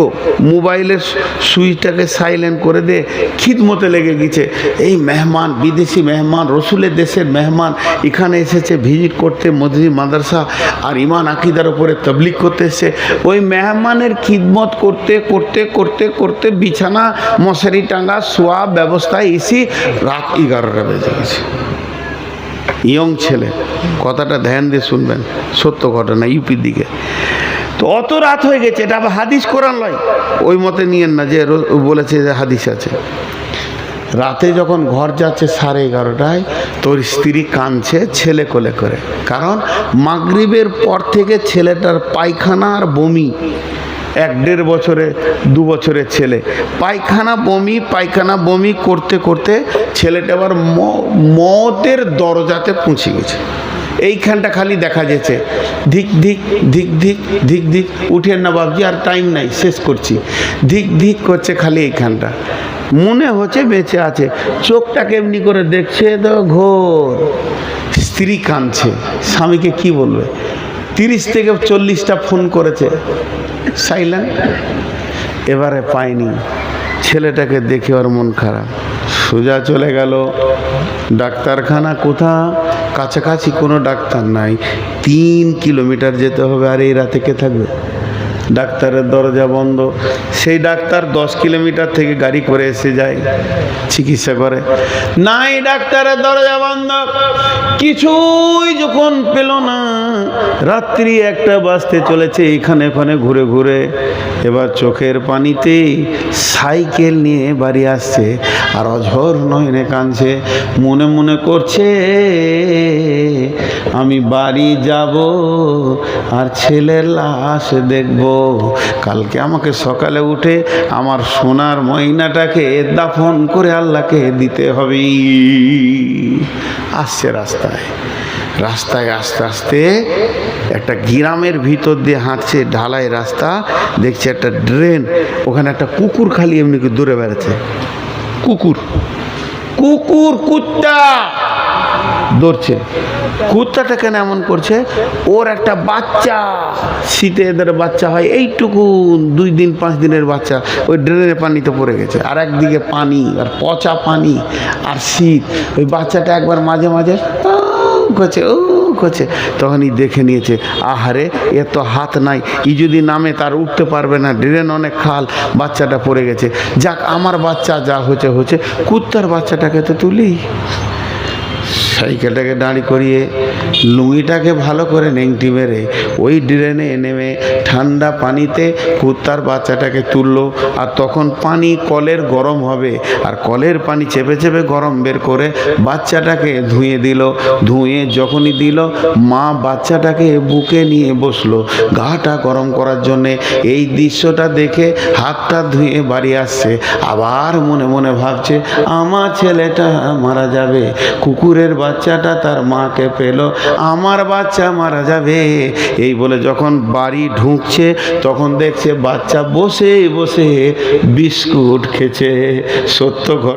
Speaker 1: মোবাইলের সুইচটাকে সাইলেন্ট করে দিয়ে খিদমতে লেগে গেছে। এই মেহমান, বিদেশি মেহমান, রসুলের দেশের মেহমান এখানে এসেছে ভিজিট করতে মসজিদ মাদ্রাসা, আর ইমান আকিদার উপরে তাবলীগ করতে এসেছে। ওই মেহমানের খিদমত করতে করতে করতে করতে বিছানা মশারি টাঙ্গা শোয়া ব্যবস্থায় এসে রাত 11টা বেজে গেছে। ইয়ং ছেলে, কথাটা ধ্যান দিয়ে শুনবেন, সত্য ঘটনা, ইউপির দিকে। তো অত রাত হয়ে গেছে, এটা আবার হাদিস কোরআন নয়, ওই মতে নিয়েন না যে বলেছে যে হাদিস আছে। রাতে যখন ঘর যাচ্ছে 11:30টায়, তোর স্ত্রী কাঁদছে ছেলে কোলে করে, কারণ মাগরিবের পর থেকে ছেলেটার পায়খানা আর বমি, 1-1.5 বছরে 2 বছরের ছেলে, পায়খানা বমি করতে করতে ছেলেটা আবার মতের দরজাতে পৌঁছে গেছে। এইখানটা খালি দেখা যেছে ধিক ধিক ধিক ধিক ধিক ধিক, উঠেন না বাবজি, আর টাইম নাই, শেষ করছি, ধিক ধিক করছে খালি এইখানটা। মনে হচ্ছে বেঁচে আছে, চোখটা কেমনি করে দেখছে তো ঘোর। স্ত্রী কাঁদছে, স্বামীকে কি বলবে? 30 থেকে 40টা ফোন করেছে, সাইলেন্ট। এবারে পায়নি, ছেলেটাকে দেখে ওর মন খারাপ, সোজা চলে গেল ডাক্তারখানা। কোথা? কাছাকাছি কোনো ডাক্তার নাই, 3 কিলোমিটার যেতে হবে। আর এই রাতে কে থাকবে? ডাক্তারের দরজা বন্ধ। সেই ডাক্তার 10 কিলোমিটার থেকে গাড়ি করে এসে যায়, চিকিৎসা করে। নাই, ডাক্তারের দরজা বন্ধ। কিছুই যখন পেল না, রাত্রি 1টা বাজতে চলেছে, এখানে ওখানে ঘুরে ঘুরে এবার চোখের পানিতে সাইকেল নিয়ে বাড়ি আসছে, আর অঝোর নয়নে কাঁদছে, মনে মনে করছে আমি বাড়ি যাব আর ছেলের লাশ দেখব। কালকে আমাকে সকালে উঠে আমার সোনার ময়নাটাকে দাফন করে আল্লাহকে দিতে হবে। আসছে রাস্তায় আস্তে আস্তে একটা গ্রামের ভিতর দিয়ে হাঁটছে, ঢালাই রাস্তা, দেখছে একটা ড্রেন, ওখানে একটা কুকুর খালি এমনি দূরে বেড়াচ্ছে। কুত্তা দৌড়ছে। কুত্তাটা কেন এমন করছে? ওর একটা বাচ্চা, শীতে এদের বাচ্চা হয় এইটুকু, 2 দিন 5 দিনের বাচ্চা, ওই ড্রেনের পানিতে পড়ে গেছে। আর একদিকে পানি, আর পচা পানি, আর শীত। ওই বাচ্চাটা একবার মাঝে মাঝে করছে, করছে, তখনই দেখে নিয়েছে আহারে এর তো হাত নাই, ই যদি নামে তার উঠতে পারবে না, ড্রেন অনেক খাল, বাচ্চাটা পড়ে গেছে, যাক আমার বাচ্চা যা হচ্ছে হচ্ছে, কুত্তার বাচ্চাটাকে তো তুলি। সাইকেলটাকে দাঁড়ি করিয়ে লুঙ্গিটাকে ভালো করে নেংটি মেরে ওই ড্রেনে নেমে ঠান্ডা পানিতে কুত্তার বাচ্চাটাকে তুললো। আর তখন পানি কলের গরম হবে, আর কলের পানি চেপে চেপে গরম বের করে বাচ্চাটাকে ধুয়ে দিল। ধুয়ে যখনই দিল, মা বাচ্চাটাকে বুকে নিয়ে বসলো গাটা গরম করার জন্যে। এই দৃশ্যটা দেখে হাতটা ধুয়ে বাড়ি আসছে, আবার মনে মনে ভাবছে আমার ছেলেটা মারা যাবে, কুকুরের বাচ্চাটা তার মাকে পেল, আমার বাচ্চা মারা যাবে। এই বলে যখন বাড়ি ঢুকছে তখন দেখছে বাচ্চা বসে বসে বিস্কুট খেছে। সত্য ঘটনা।